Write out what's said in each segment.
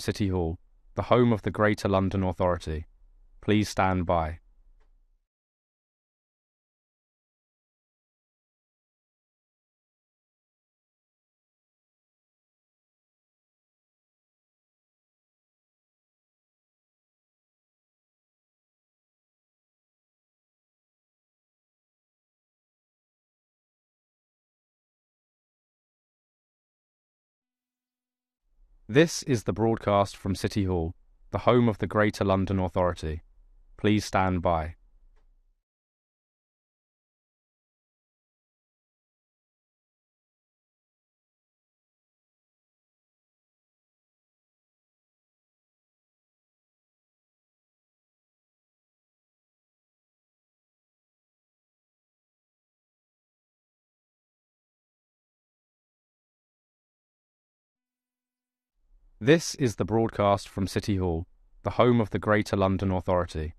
City Hall, the home of the Greater London Authority. Please stand by. This is the broadcast from City Hall, the home of the Greater London Authority. Please stand by. This is the broadcast from City Hall, the home of the Greater London Authority.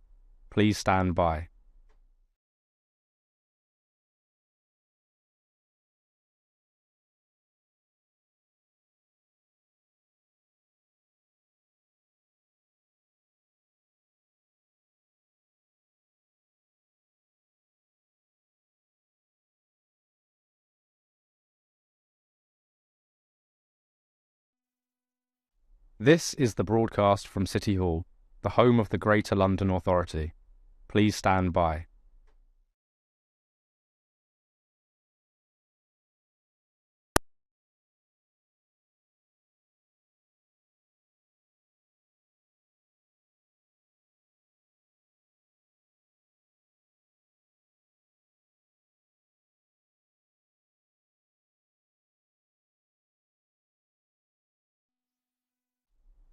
Please stand by. This is the broadcast from City Hall, the home of the Greater London Authority. Please stand by.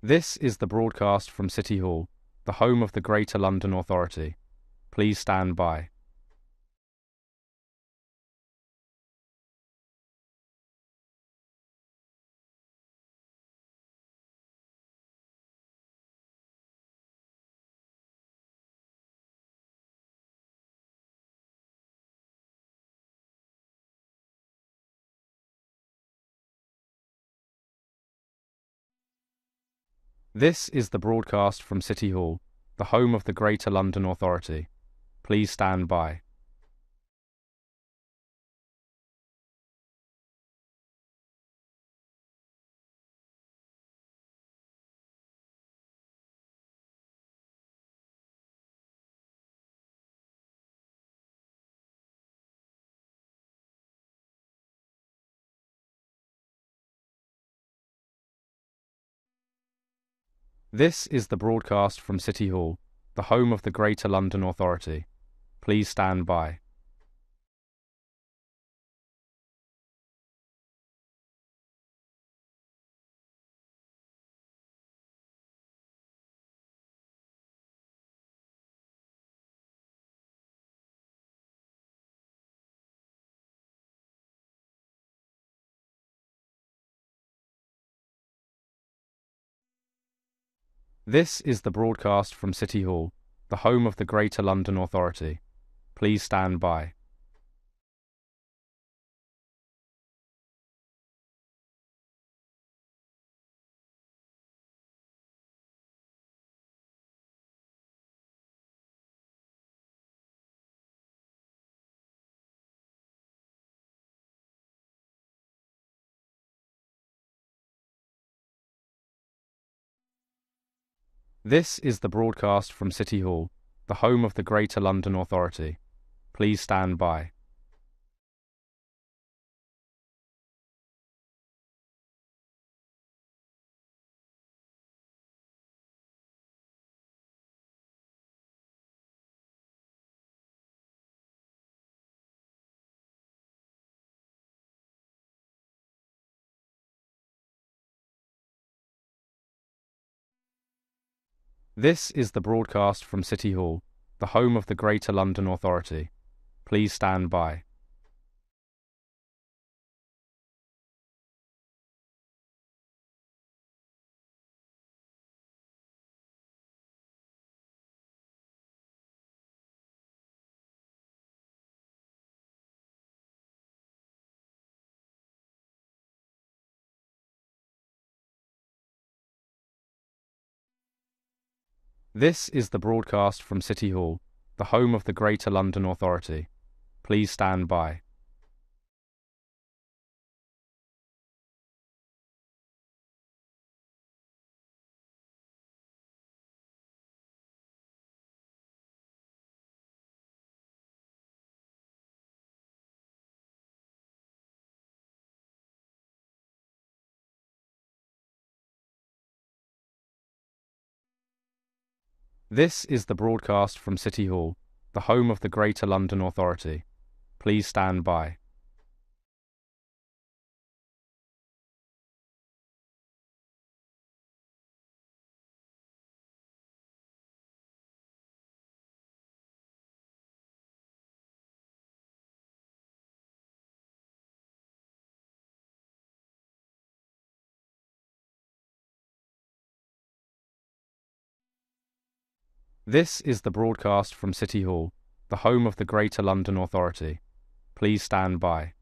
This is the broadcast from City Hall, the home of the Greater London Authority. Please stand by. This is the broadcast from City Hall, the home of the Greater London Authority. Please stand by. This is the broadcast from City Hall, the home of the Greater London Authority. Please stand by. This is the broadcast from City Hall, the home of the Greater London Authority. Please stand by. This is the broadcast from City Hall, the home of the Greater London Authority. Please stand by. This is the broadcast from City Hall, the home of the Greater London Authority. Please stand by. This is the broadcast from City Hall, the home of the Greater London Authority. Please stand by. This is the broadcast from City Hall, the home of the Greater London Authority. Please stand by. This is the broadcast from City Hall, the home of the Greater London Authority. Please stand by.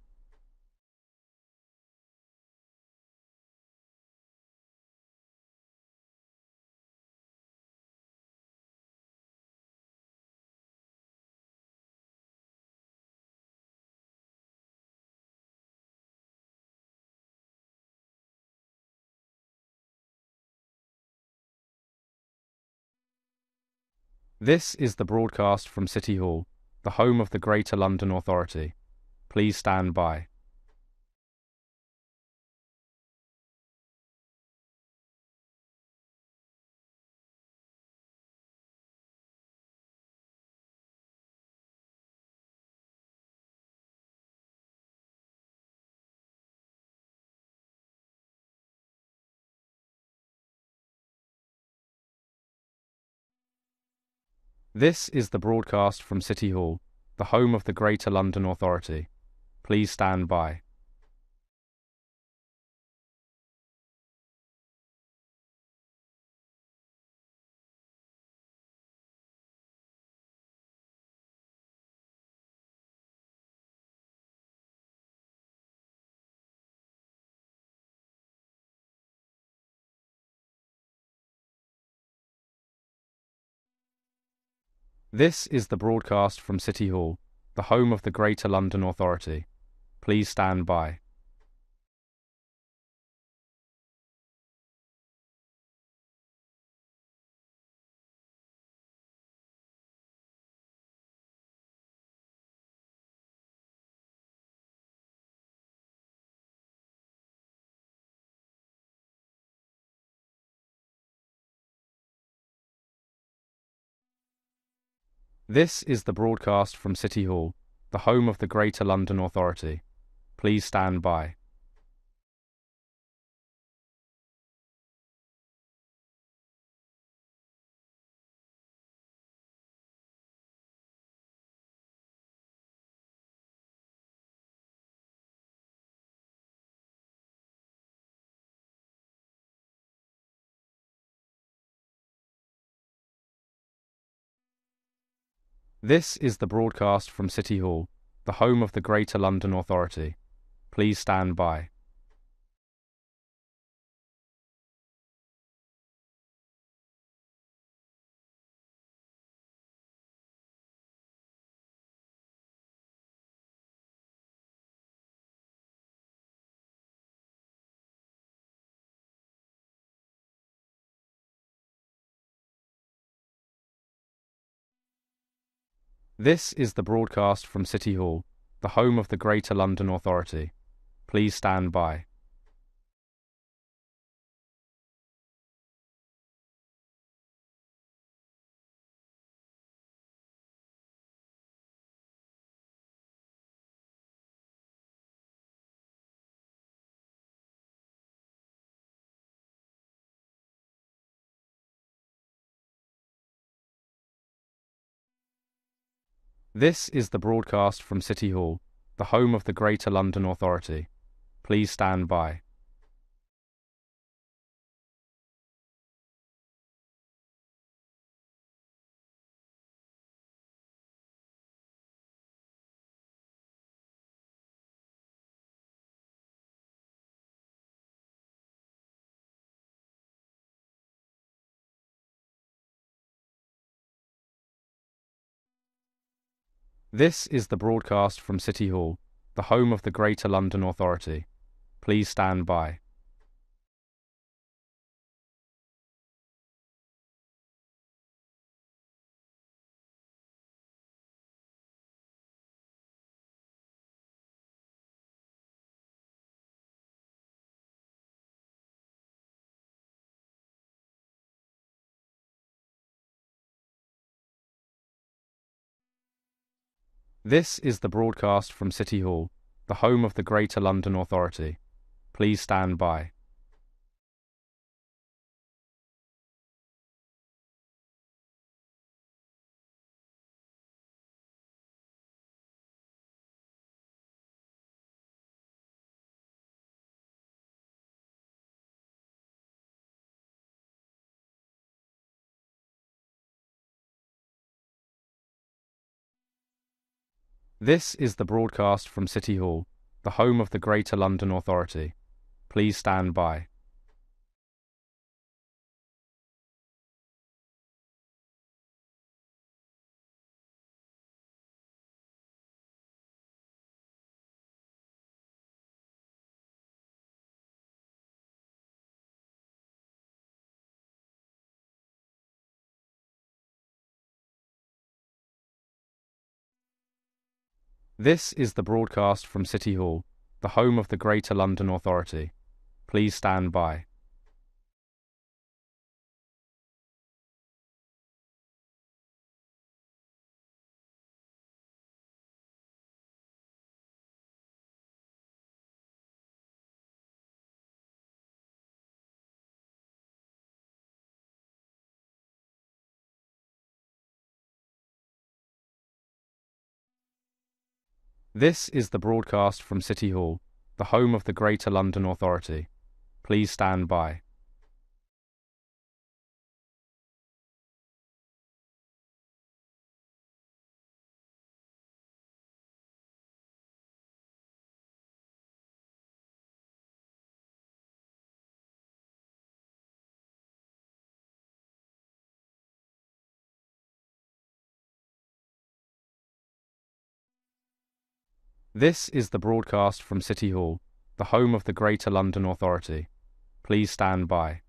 This is the broadcast from City Hall, the home of the Greater London Authority. Please stand by. This is the broadcast from City Hall, the home of the Greater London Authority. Please stand by. This is the broadcast from City Hall, the home of the Greater London Authority. Please stand by. This is the broadcast from City Hall, the home of the Greater London Authority. Please stand by. This is the broadcast from City Hall, the home of the Greater London Authority. Please stand by. This is the broadcast from City Hall, the home of the Greater London Authority. Please stand by. This is the broadcast from City Hall, the home of the Greater London Authority. Please stand by. This is the broadcast from City Hall, the home of the Greater London Authority. Please stand by. This is the broadcast from City Hall, the home of the Greater London Authority. Please stand by. This is the broadcast from City Hall, the home of the Greater London Authority. Please stand by. This is the broadcast from City Hall, the home of the Greater London Authority. Please stand by. This is the broadcast from City Hall, the home of the Greater London Authority. Please stand by. This is the broadcast from City Hall, the home of the Greater London Authority. Please stand by.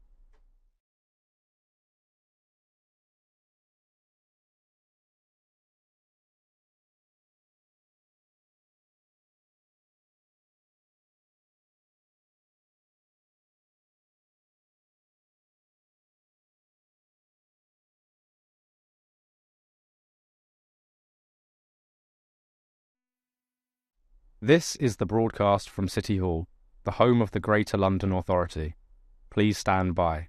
This is the broadcast from City Hall, the home of the Greater London Authority. Please stand by.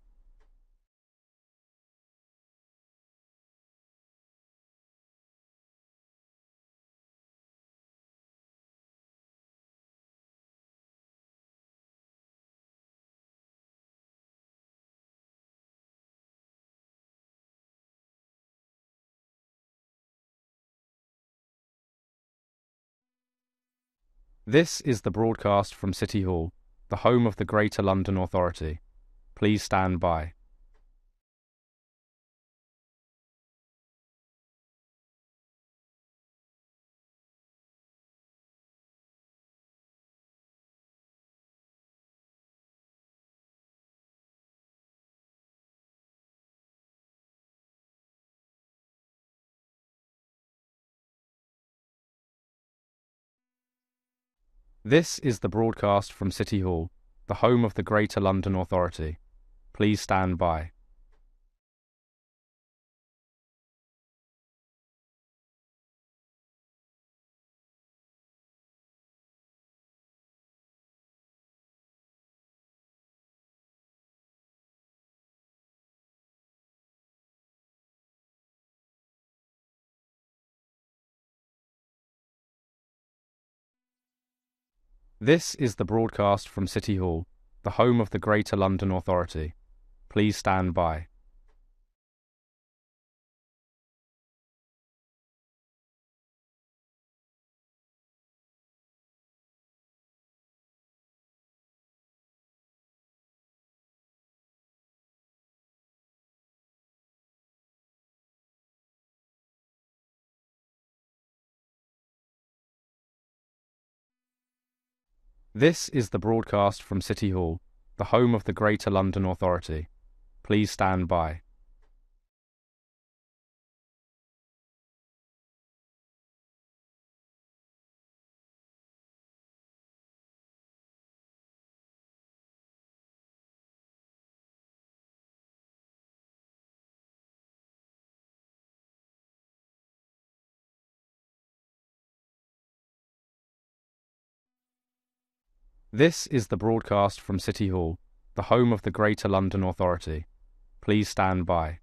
This is the broadcast from City Hall, the home of the Greater London Authority. Please stand by. This is the broadcast from City Hall, the home of the Greater London Authority. Please stand by. This is the broadcast from City Hall, the home of the Greater London Authority. Please stand by. This is the broadcast from City Hall, the home of the Greater London Authority. Please stand by. This is the broadcast from City Hall, the home of the Greater London Authority. Please stand by.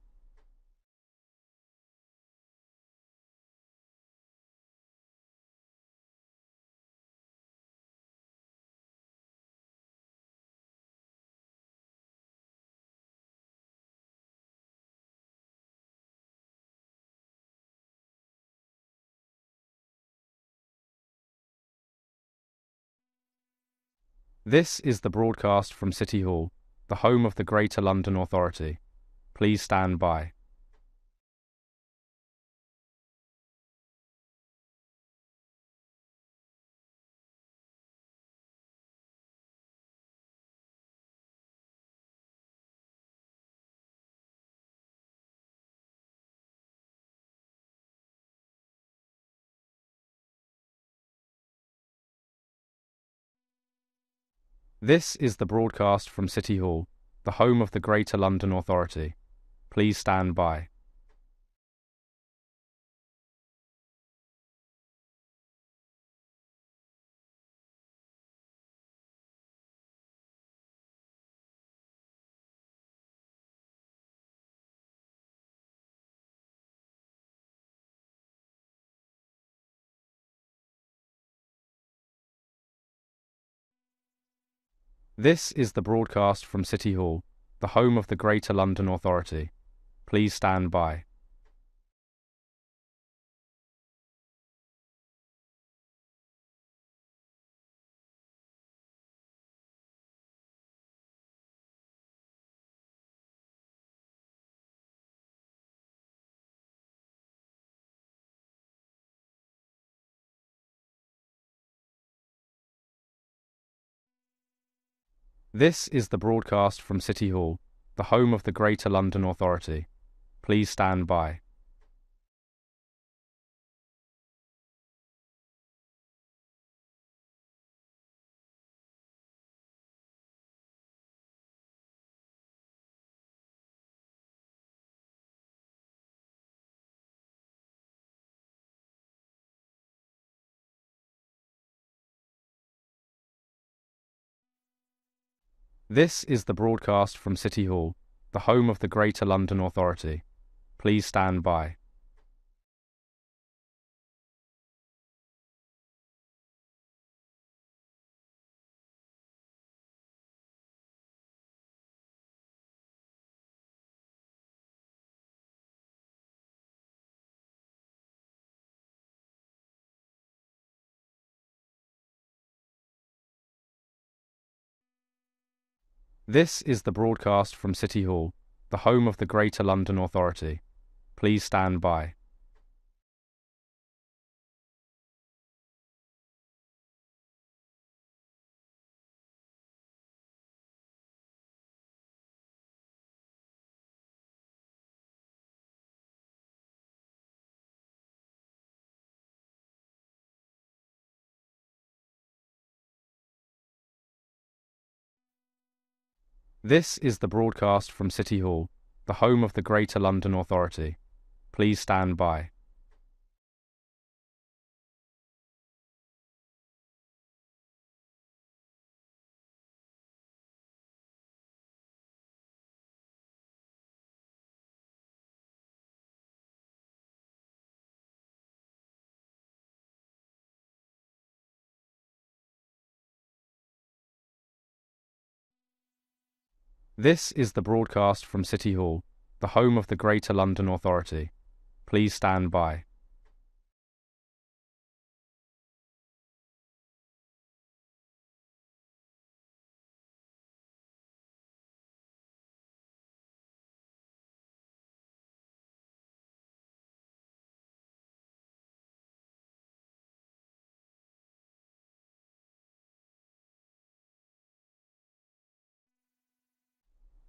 This is the broadcast from City Hall, the home of the Greater London Authority. Please stand by. This is the broadcast from City Hall, the home of the Greater London Authority. Please stand by. This is the broadcast from City Hall, the home of the Greater London Authority. Please stand by. This is the broadcast from City Hall, the home of the Greater London Authority. Please stand by. This is the broadcast from City Hall, the home of the Greater London Authority. Please stand by. This is the broadcast from City Hall, the home of the Greater London Authority. Please stand by. This is the broadcast from City Hall, the home of the Greater London Authority. Please stand by. This is the broadcast from City Hall, the home of the Greater London Authority. Please stand by.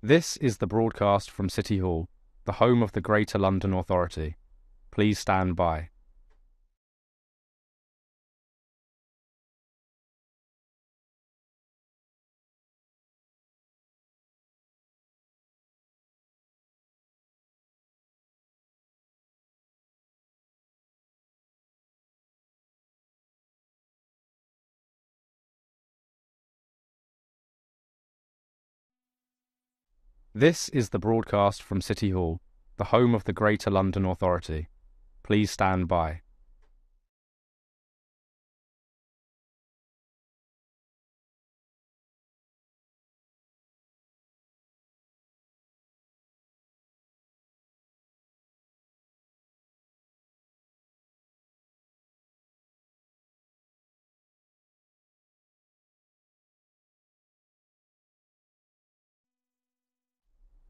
This is the broadcast from City Hall, the home of the Greater London Authority. Please stand by. This is the broadcast from City Hall, the home of the Greater London Authority. Please stand by.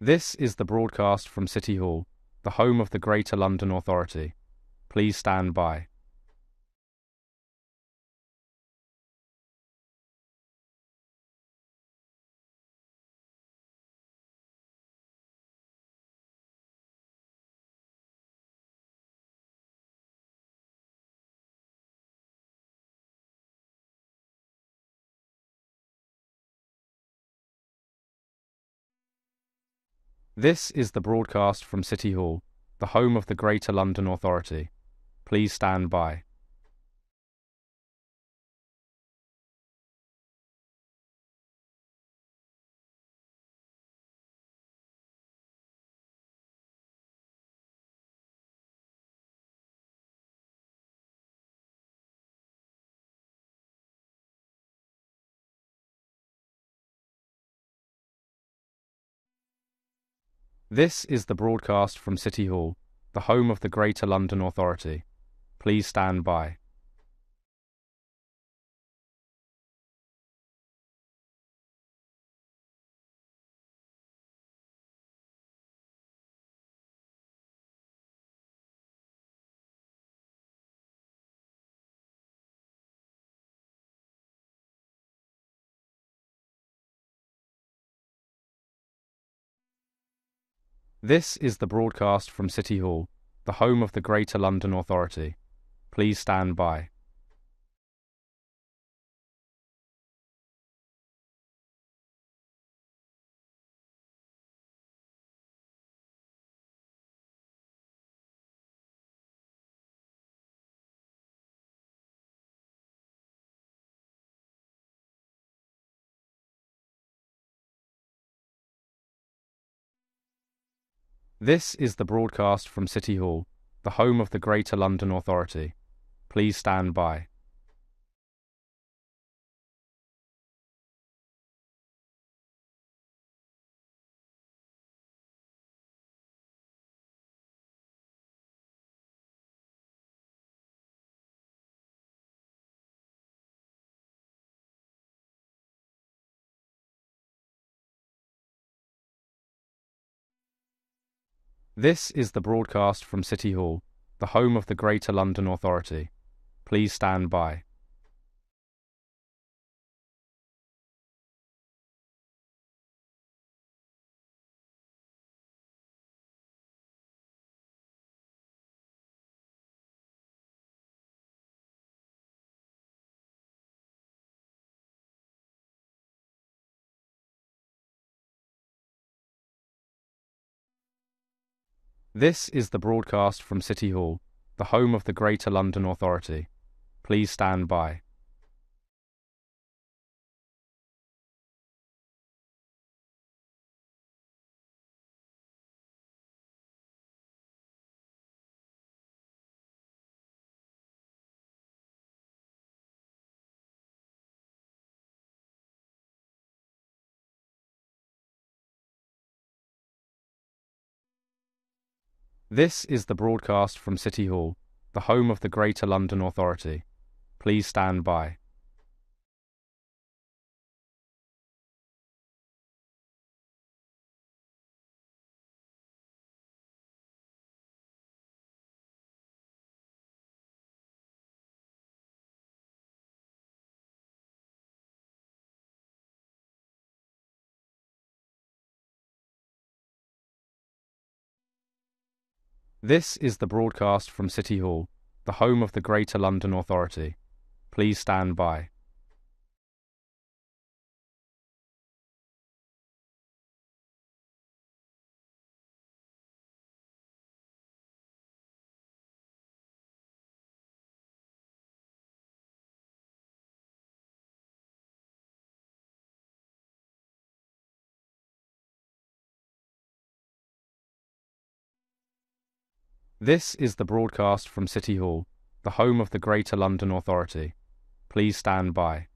This is the broadcast from City Hall, the home of the Greater London Authority. Please stand by. This is the broadcast from City Hall, the home of the Greater London Authority. Please stand by. This is the broadcast from City Hall, the home of the Greater London Authority. Please stand by. This is the broadcast from City Hall, the home of the Greater London Authority. Please stand by. This is the broadcast from City Hall, the home of the Greater London Authority. Please stand by. This is the broadcast from City Hall, the home of the Greater London Authority. Please stand by. This is the broadcast from City Hall, the home of the Greater London Authority. Please stand by. This is the broadcast from City Hall, the home of the Greater London Authority. Please stand by. This is the broadcast from City Hall, the home of the Greater London Authority. Please stand by. This is the broadcast from City Hall, the home of the Greater London Authority. Please stand by.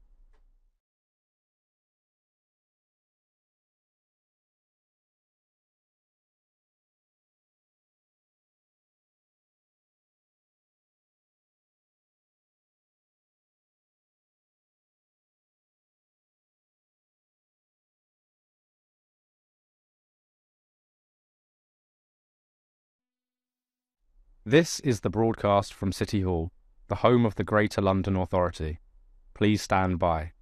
This is the broadcast from City Hall, the home of the Greater London Authority. Please stand by.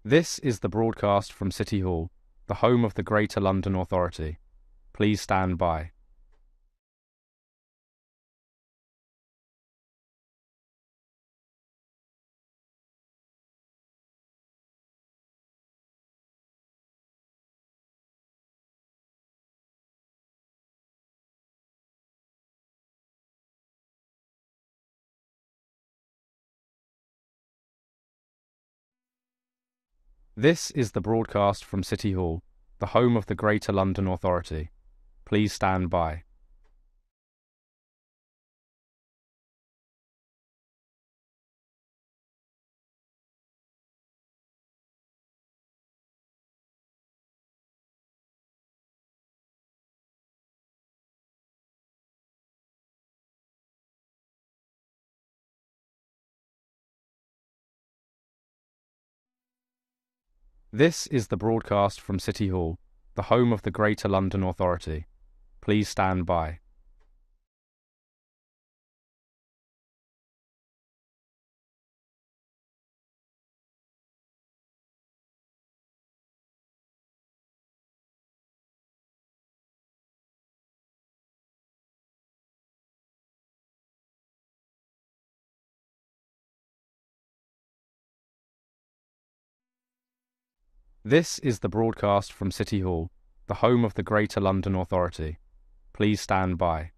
This is the broadcast from City Hall, the home of the Greater London Authority. Please stand by. This is the broadcast from City Hall, the home of the Greater London Authority. Please stand by. This is the broadcast from City Hall, the home of the Greater London Authority. Please stand by. This is the broadcast from City Hall, the home of the Greater London Authority. Please stand by.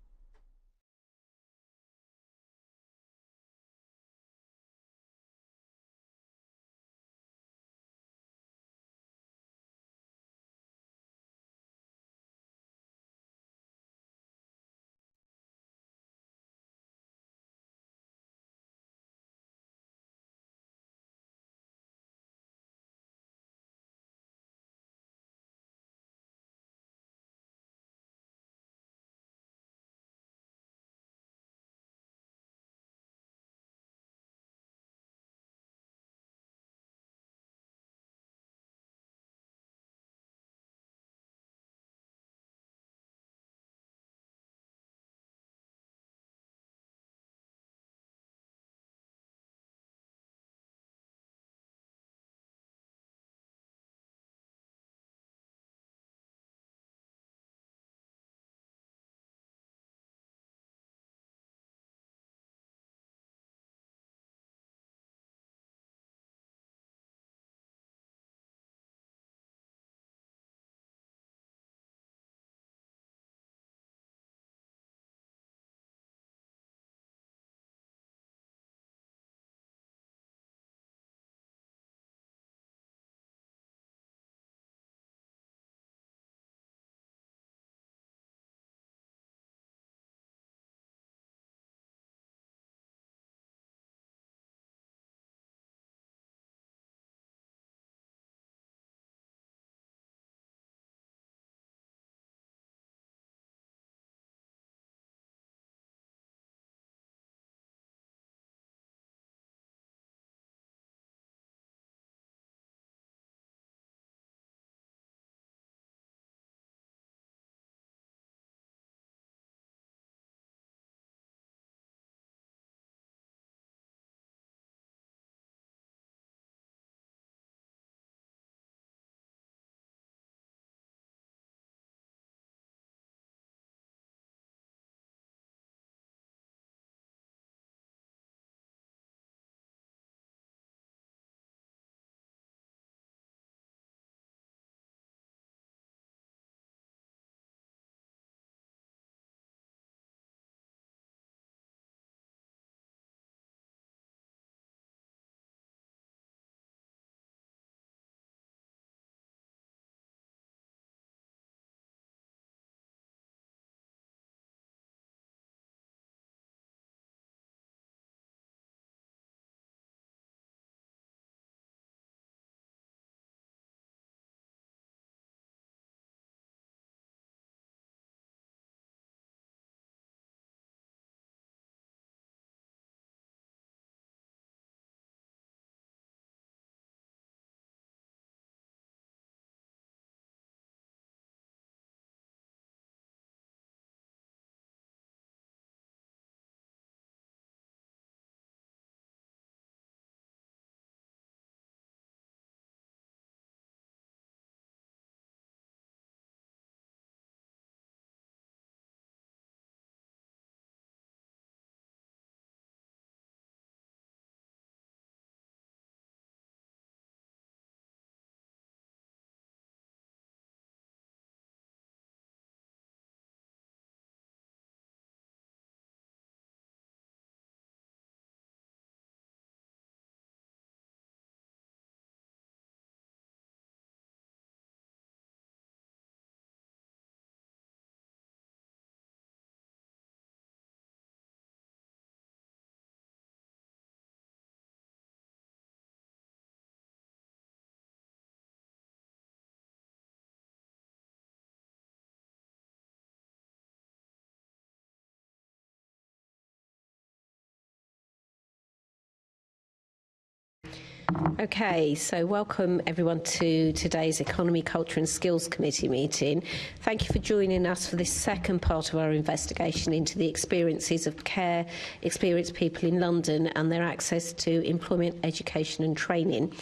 Okay, so welcome everyone to today's Economy, Culture and Skills Committee meeting. Thank you for joining us for this second part of our investigation into the experiences of care experienced people in London and their access to employment, education and training.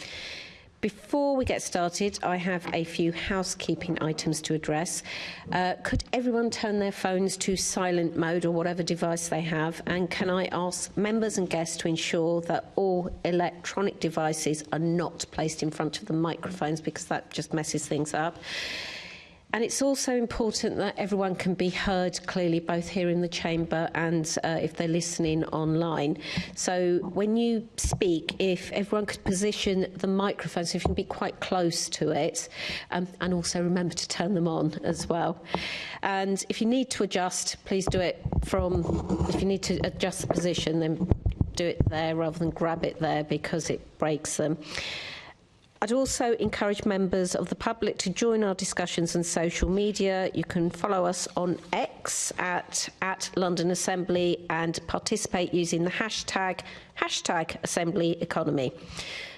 Before we get started, I have a few housekeeping items to address. Could everyone turn their phones to silent mode or whatever device they have? And can I ask members and guests to ensure that all electronic devices are not placed in front of the microphones, because that just messes things up. And it's also important that everyone can be heard clearly, both here in the chamber and if they're listening online. So when you speak, if everyone could position the microphone so if you can be quite close to it, and also remember to turn them on as well. And if you need to adjust, please do it if you need to adjust the position, then do it there rather than grab it there, because it breaks them. I'd also encourage members of the public to join our discussions on social media. You can follow us on X at London Assembly and participate using the hashtag Assembly Economy.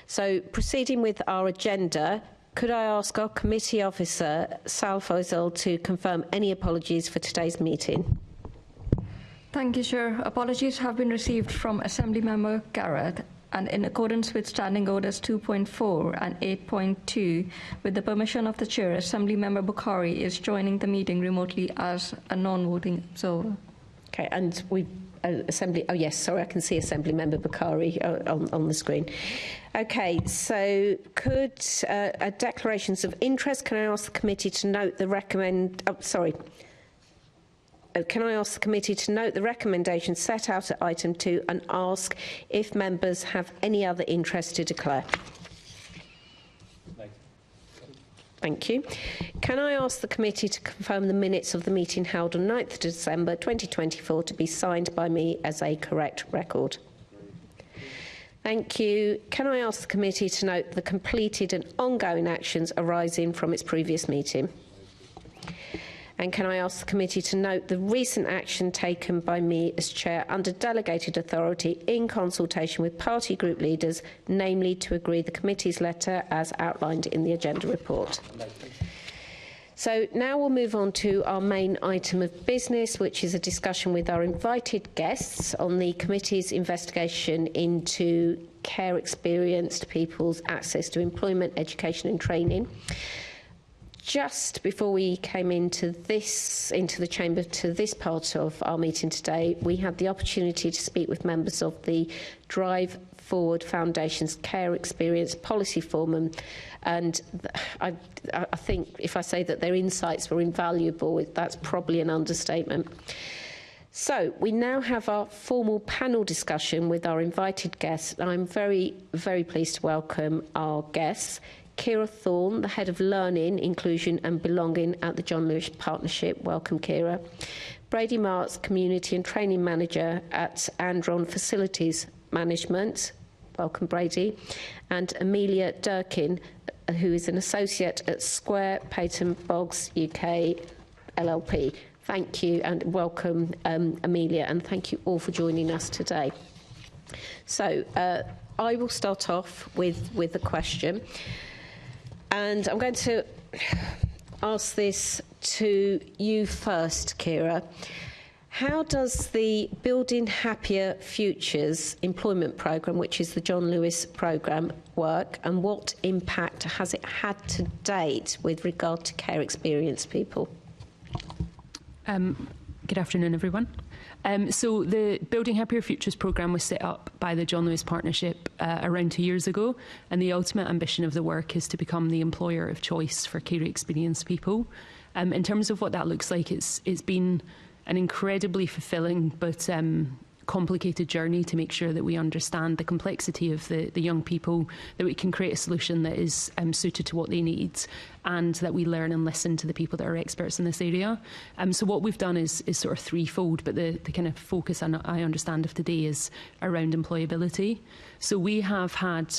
So proceeding with our agenda, could I ask our committee officer, Sal Faisal, to confirm any apologies for today's meeting? Thank you, Chair. Apologies have been received from Assembly Member Garrett, and in accordance with Standing Orders 2.4 and 8.2, with the permission of the Chair, Assembly Member Bukhari is joining the meeting remotely as a non-voting observer. Okay, and Assembly, oh yes, sorry, I can see Assembly Member Bukhari on the screen. Okay, so could declarations of interest, can I ask the committee to note the can I ask the committee to note the recommendation set out at item 2 and ask if members have any other interest to declare? Thank you. Can I ask the committee to confirm the minutes of the meeting held on 9th December 2024 to be signed by me as a correct record? Thank you. Can I ask the committee to note the completed and ongoing actions arising from its previous meeting? And can I ask the committee to note the recent action taken by me as chair under delegated authority in consultation with party group leaders, namely to agree the committee's letter as outlined in the agenda report? So now we'll move on to our main item of business, which is a discussion with our invited guests on the committee's investigation into care experienced people's access to employment, education and training. Just before we came into the chamber to this part of our meeting today, we had the opportunity to speak with members of the Drive Forward Foundation's Care Experience Policy Forum, and I think if I say that their insights were invaluable, that's probably an understatement. So we now have our formal panel discussion with our invited guests. I'm very, very pleased to welcome our guests. Kira Thorne, the Head of Learning, Inclusion and Belonging at the John Lewis Partnership. Welcome, Kira. Brady Marks, Community and Training Manager at Andron Facilities Management. Welcome, Brady. And Amelia Durkin, who is an Associate at Square Peyton Boggs UK LLP. Thank you and welcome, Amelia, and thank you all for joining us today. So I will start off with a question. And I'm going to ask this to you first, Kira. How does the Building Happier Futures employment programme, which is the John Lewis programme, work, and what impact has it had to date with regard to care experienced people? Good afternoon, everyone. So the Building Happier Futures programme was set up by the John Lewis Partnership around 2 years ago, and the ultimate ambition of the work is to become the employer of choice for care experienced people. In terms of what that looks like, it's been an incredibly fulfilling but complicated journey to make sure that we understand the complexity of the young people, that we can create a solution that is suited to what they need, and that we learn and listen to the people that are experts in this area. So what we've done is sort of threefold, but the kind of focus I understand of today is around employability. So we have had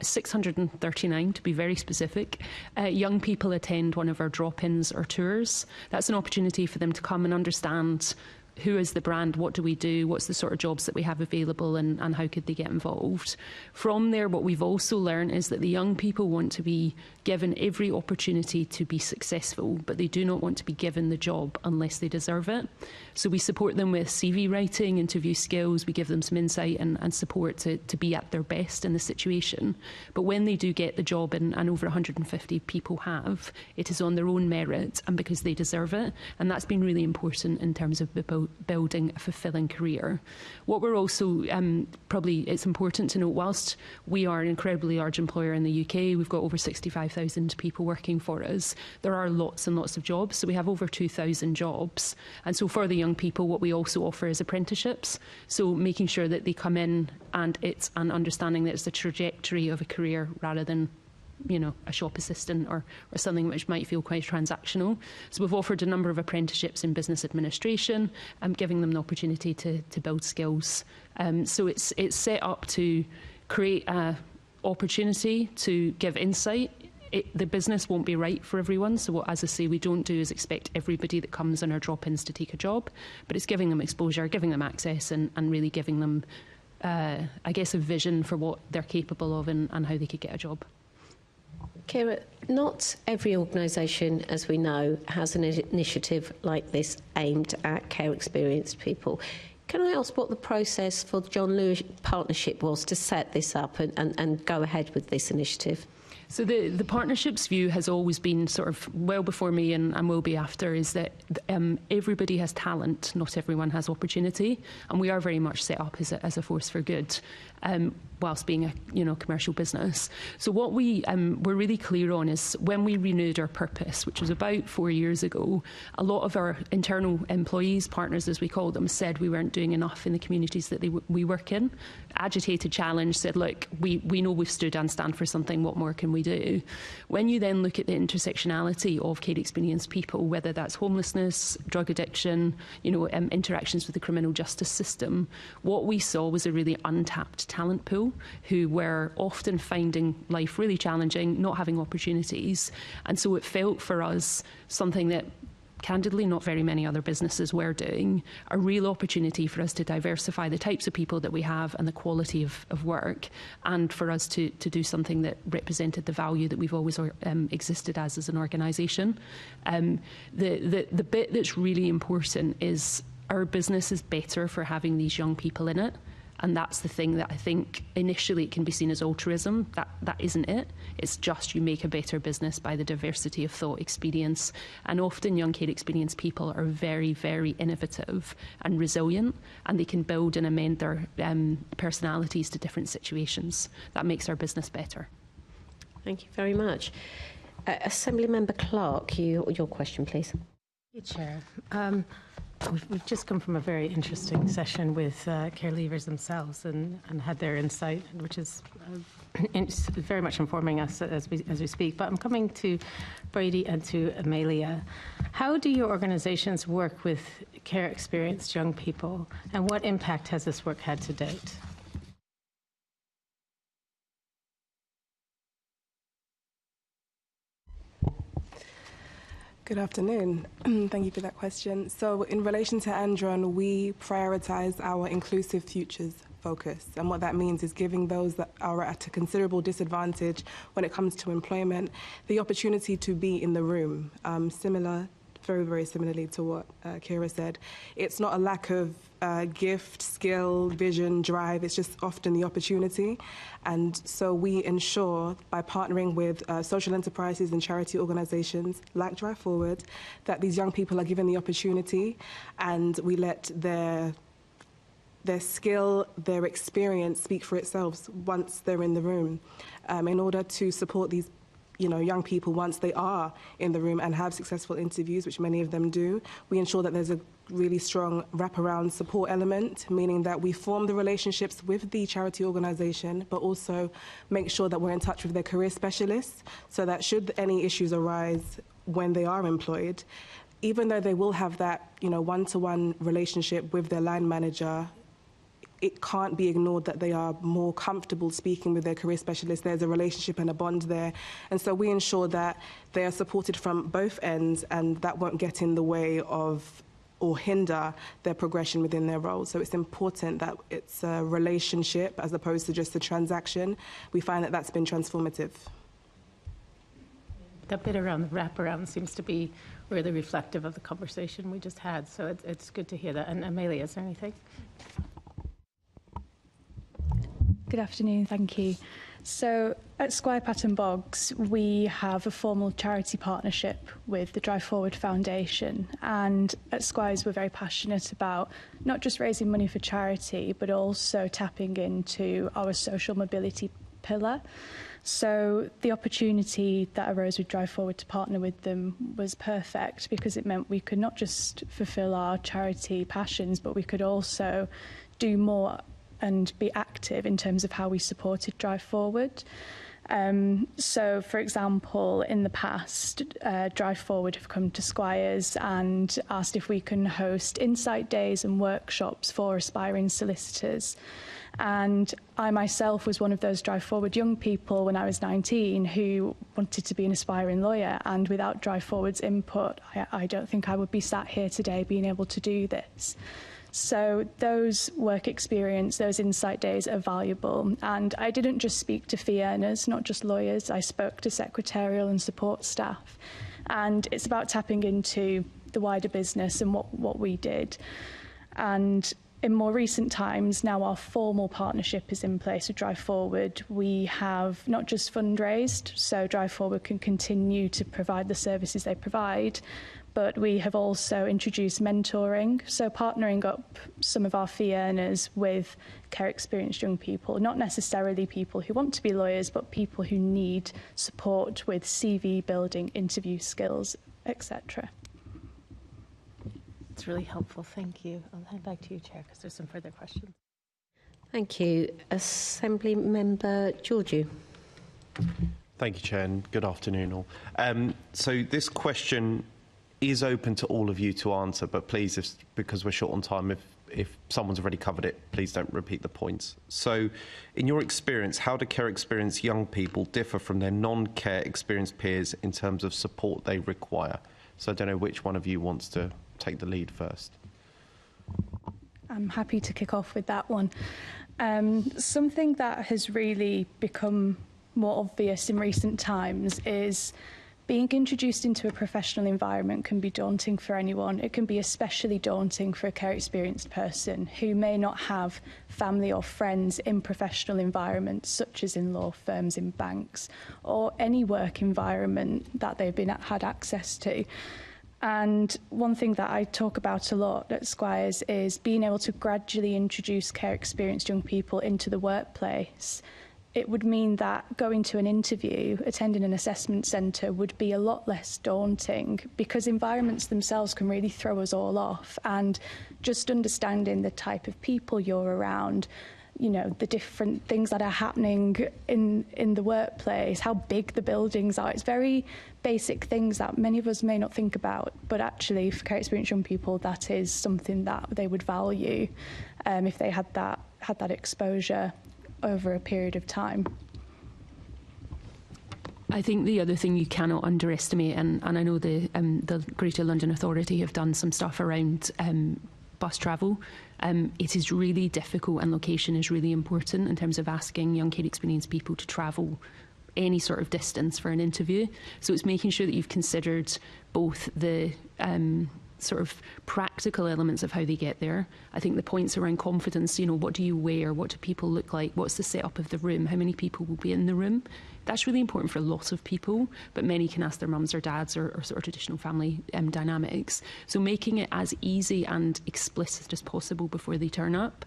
639, to be very specific, young people attend one of our drop-ins or tours. That's an opportunity for them to come and understand who is the brand, what do we do, what's the sort of jobs that we have available, and how could they get involved. From there, what we've also learned is that the young people want to be given every opportunity to be successful, but they do not want to be given the job unless they deserve it. So we support them with CV writing, interview skills, we give them some insight and support to be at their best in the situation. But when they do get the job, and over 150 people have, it is on their own merit and because they deserve it. And that's been really important in terms of building a fulfilling career. What we're also, probably it's important to note, whilst we are an incredibly large employer in the UK, we've got over 65,000 people working for us, there are lots and lots of jobs. So we have over 2,000 jobs. And so for the young people, what we also offer is apprenticeships. So making sure that they come in and it's an understanding that it's the trajectory of a career rather than, you know, a shop assistant or something which might feel quite transactional. So we've offered a number of apprenticeships in business administration, giving them the opportunity to build skills. So it's set up to create an opportunity to give insight. The business won't be right for everyone, so what, as I say, we don't do is expect everybody that comes on our drop-ins to take a job, but it's giving them exposure, giving them access, and really giving them, I guess, a vision for what they're capable of and how they could get a job. Ciara, not every organisation, as we know, has an initiative like this aimed at care experienced people. Can I ask what the process for the John Lewis Partnership was to set this up and go ahead with this initiative? So the partnership's view has always been, sort of well before me and will be after, is that everybody has talent, not everyone has opportunity, and we are very much set up as a force for good, whilst being a commercial business. So what we were really clear on is when we renewed our purpose, which was about 4 years ago, a lot of our internal employees, partners as we call them, said we weren't doing enough in the communities that we work in. Agitated, challenged, said, look, we know we've stood and stand for something, what more can we do? When you then look at the intersectionality of care experienced people, whether that's homelessness, drug addiction, interactions with the criminal justice system, what we saw was a really untapped talent pool who were often finding life really challenging, not having opportunities. And so it felt for us something that candidly not very many other businesses were doing, a real opportunity for us to diversify the types of people that we have and the quality of work, and for us to do something that represented the value that we've always existed as an organisation. The bit that's really important is our business is better for having these young people in it. And that's the thing that I think initially it can be seen as altruism. That isn't it. It's just you make a better business by the diversity of thought, experience. And often young care experienced people are very, very innovative and resilient, and they can build and amend their personalities to different situations. That makes our business better. Thank you very much. Assemblymember Clark, your question, please. Thank you, Chair. We've just come from a very interesting session with care leavers themselves and had their insight, which is very much informing us as we speak. But I'm coming to Brady and to Amelia. How do your organisations work with care experienced young people, and what impact has this work had to date? Good afternoon. Thank you for that question. So in relation to Andron, we prioritise our inclusive futures focus. And what that means is giving those that are at a considerable disadvantage when it comes to employment the opportunity to be in the room. Very, very similarly to what Ciara said. It's not a lack of gift, skill, vision, drive. It's just often the opportunity. And so we ensure, by partnering with social enterprises and charity organisations like Drive Forward, that these young people are given the opportunity, and we let their skill, their experience speak for itself once they're in the room, in order to support these young people once they are in the room and have successful interviews, which many of them do. We ensure that there's a really strong wraparound support element, meaning that we form the relationships with the charity organisation, but also make sure that we're in touch with their career specialists, so that should any issues arise when they are employed, even though they will have that one-to-one relationship with their line manager, it can't be ignored that they are more comfortable speaking with their career specialist. There's a relationship and a bond there. And so we ensure that they are supported from both ends, and that won't get in the way of or hinder their progression within their role. So it's important that it's a relationship as opposed to just a transaction. We find that that's been transformative. That bit around the wraparound seems to be really reflective of the conversation we just had, so it's good to hear that. And Amelia, is there anything? Good afternoon, thank you. So at Squire Patton Boggs, we have a formal charity partnership with the Drive Forward Foundation, and at Squires we're very passionate about not just raising money for charity, but also tapping into our social mobility pillar. So the opportunity that arose with Drive Forward to partner with them was perfect, because it meant we could not just fulfil our charity passions, but we could also do more and be active in terms of how we supported Drive Forward. So, for example, in the past, Drive Forward have come to Squires and asked if we can host insight days and workshops for aspiring solicitors. And I myself was one of those Drive Forward young people when I was 19 who wanted to be an aspiring lawyer, and without Drive Forward's input, I don't think I would be sat here today being able to do this. So those work experience, those insight days are valuable. And I didn't just speak to fee earners, not just lawyers. I spoke to secretarial and support staff. And it's about tapping into the wider business and what we did. And in more recent times, now our formal partnership is in place with Drive Forward. We have not just fundraised, so Drive Forward can continue to provide the services they provide, but we have also introduced mentoring, so partnering up some of our fee earners with care experienced young people, not necessarily people who want to be lawyers, but people who need support with CV building, interview skills, etc. It's really helpful, thank you. I'll hand back to you, Chair, because there's some further questions. Thank you. Assembly Member Georgiou. Thank you, Chair, and good afternoon all. So this question is open to all of you to answer, but please, because we're short on time, if someone's already covered it, please don't repeat the points. So in your experience, how do care experienced young people differ from their non-care experienced peers in terms of support they require? So I don't know which one of you wants to take the lead first. I'm happy to kick off with that one. Something that has really become more obvious in recent times is being introduced into a professional environment can be daunting for anyone. It can be especially daunting for a care experienced person who may not have family or friends in professional environments, such as in law firms, in banks, or any work environment that they've had access to. And one thing that I talk about a lot at Squires is being able to gradually introduce care experienced young people into the workplace. It would mean that going to an interview, attending an assessment centre would be a lot less daunting, because environments themselves can really throw us all off, and just understanding the type of people you're around, you know, the different things that are happening in the workplace, how big the buildings are. It's very basic things that many of us may not think about, but actually for care experienced young people, that is something that they would value if they had that exposure over a period of time. I think the other thing you cannot underestimate, and I know the Greater London Authority have done some stuff around bus travel. It is really difficult, and location is really important in terms of asking young care experienced people to travel any sort of distance for an interview. So it's making sure that you've considered both the sort of practical elements of how they get there. I think the points around confidence, you know, what do you wear? What do people look like? What's the setup of the room? How many people will be in the room? That's really important for lots of people, but many can ask their mums or dads or sort of traditional family dynamics. So making it as easy and explicit as possible before they turn up.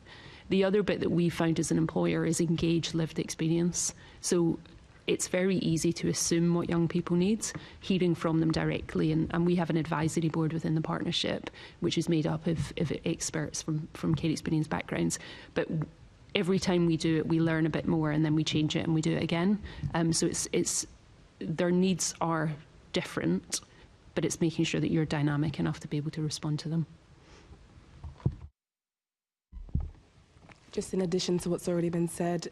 The other bit that we found as an employer is engage lived experience. So it's very easy to assume what young people need, hearing from them directly. And we have an advisory board within the partnership, which is made up of experts from care experience backgrounds. But every time we do it, we learn a bit more, and then we change it and we do it again. So it's their needs are different, but it's making sure that you're dynamic enough to be able to respond to them. Just in addition to what's already been said,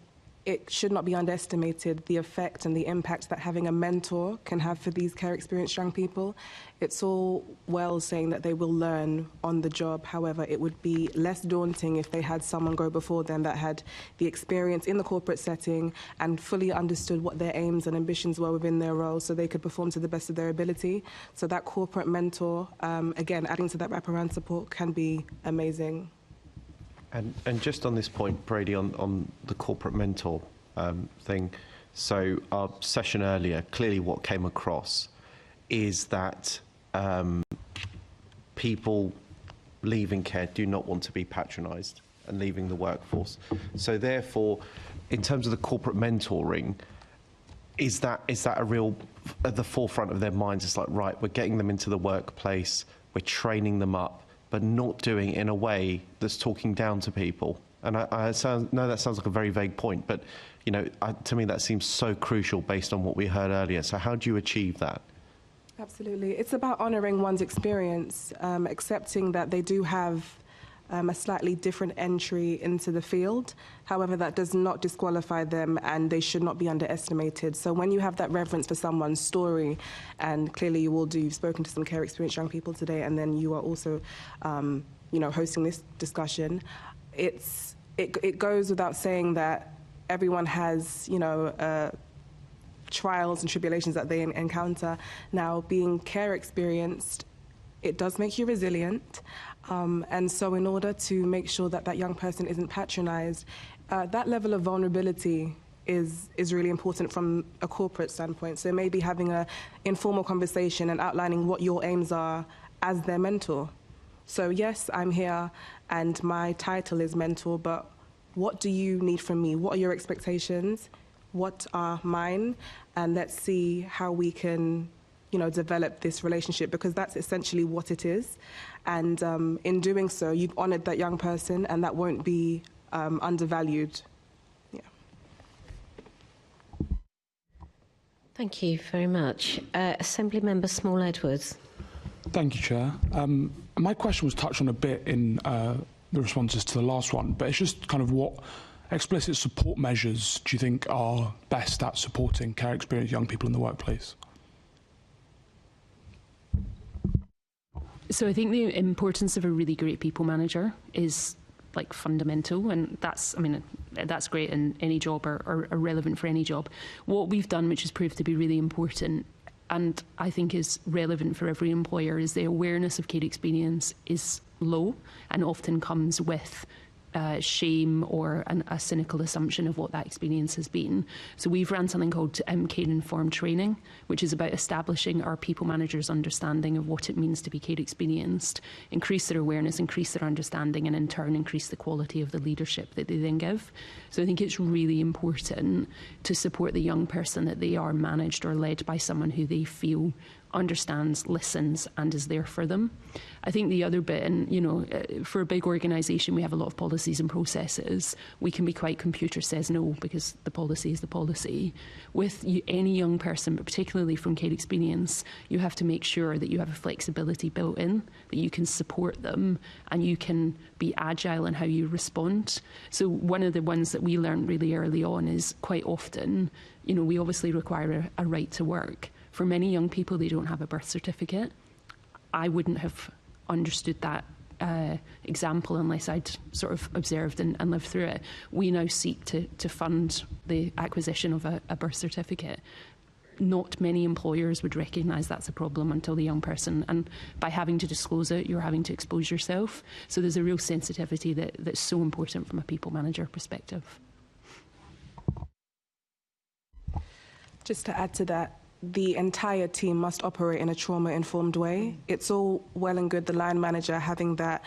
it should not be underestimated the effect and the impact that having a mentor can have for these care experienced young people. It's all well saying that they will learn on the job. However, it would be less daunting if they had someone go before them that had the experience in the corporate setting and fully understood what their aims and ambitions were within their role so they could perform to the best of their ability. So that corporate mentor, again, adding to that wraparound support can be amazing. And just on this point, Brady, on the corporate mentor thing, so our session earlier, clearly what came across is that people leaving care do not want to be patronised and leaving the workforce. So therefore, in terms of the corporate mentoring, is that a real, at the forefront of their minds, it's like, right, we're getting them into the workplace, we're training them up, but not doing it in a way that's talking down to people. And I know that sounds like a very vague point, but you know, to me that seems so crucial based on what we heard earlier. So how do you achieve that? Absolutely. It's about honouring one's experience, accepting that they do have a slightly different entry into the field. However, that does not disqualify them and they should not be underestimated. So when you have that reverence for someone's story, and clearly you've spoken to some care experienced young people today, and then you are also, hosting this discussion, it goes without saying that everyone has, trials and tribulations that they encounter. Now, being care experienced, it does make you resilient. And so in order to make sure that that young person isn't patronised, that level of vulnerability is really important from a corporate standpoint. So maybe having an informal conversation and outlining what your aims are as their mentor. So yes, I'm here and my title is mentor, but what do you need from me? What are your expectations? What are mine? And let's see how we can develop this relationship, because that's essentially what it is. And in doing so, you've honoured that young person, and that won't be undervalued. Yeah. Thank you very much. Assembly Member Small Edwards. Thank you, Chair. My question was touched on a bit in the responses to the last one, but it's just kind of what explicit support measures do you think are best at supporting care experienced young people in the workplace? So I think the importance of a really great people manager is like fundamental, and that's great in any job or relevant for any job. What we've done, which has proved to be really important and I think is relevant for every employer, is the awareness of care experience is low and often comes with shame or a cynical assumption of what that experience has been. So we've ran something called care-informed training, which is about establishing our people managers' understanding of what it means to be care experienced, increase their awareness, increase their understanding, and in turn increase the quality of the leadership that they then give. So I think it's really important to support the young person that they are managed or led by someone who they feel understands, listens, and is there for them. I think the other bit, and for a big organisation, we have a lot of policies and processes. We can be quite computer says no, because the policy is the policy. With any young person, but particularly from care experience, you have to make sure that you have a flexibility built in, that you can support them, and you can be agile in how you respond. So one of the ones that we learned really early on is quite often, we obviously require a right to work. For many young people, they don't have a birth certificate. I wouldn't have understood that example unless I'd sort of observed and lived through it. We now seek to fund the acquisition of a birth certificate. Not many employers would recognise that's a problem until the young person, and by having to disclose it, you're having to expose yourself. So there's a real sensitivity that's so important from a people manager perspective. Just to add to that, the entire team must operate in a trauma-informed way. It's all well and good the line manager having that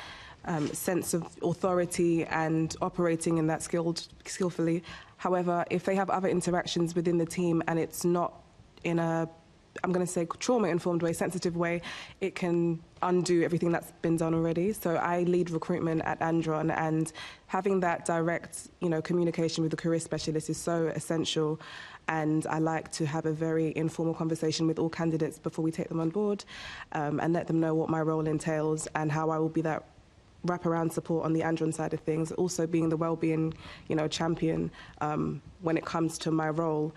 sense of authority and operating in that skillfully. However, if they have other interactions within the team and it's not in a, I'm going to say, trauma-informed way, sensitive way, it can undo everything that's been done already. So I lead recruitment at Andron, and having that direct, communication with the career specialist is so essential. And I like to have a very informal conversation with all candidates before we take them on board, and let them know what my role entails and how I will be that wraparound support on the Andron side of things, also being the well-being, champion when it comes to my role.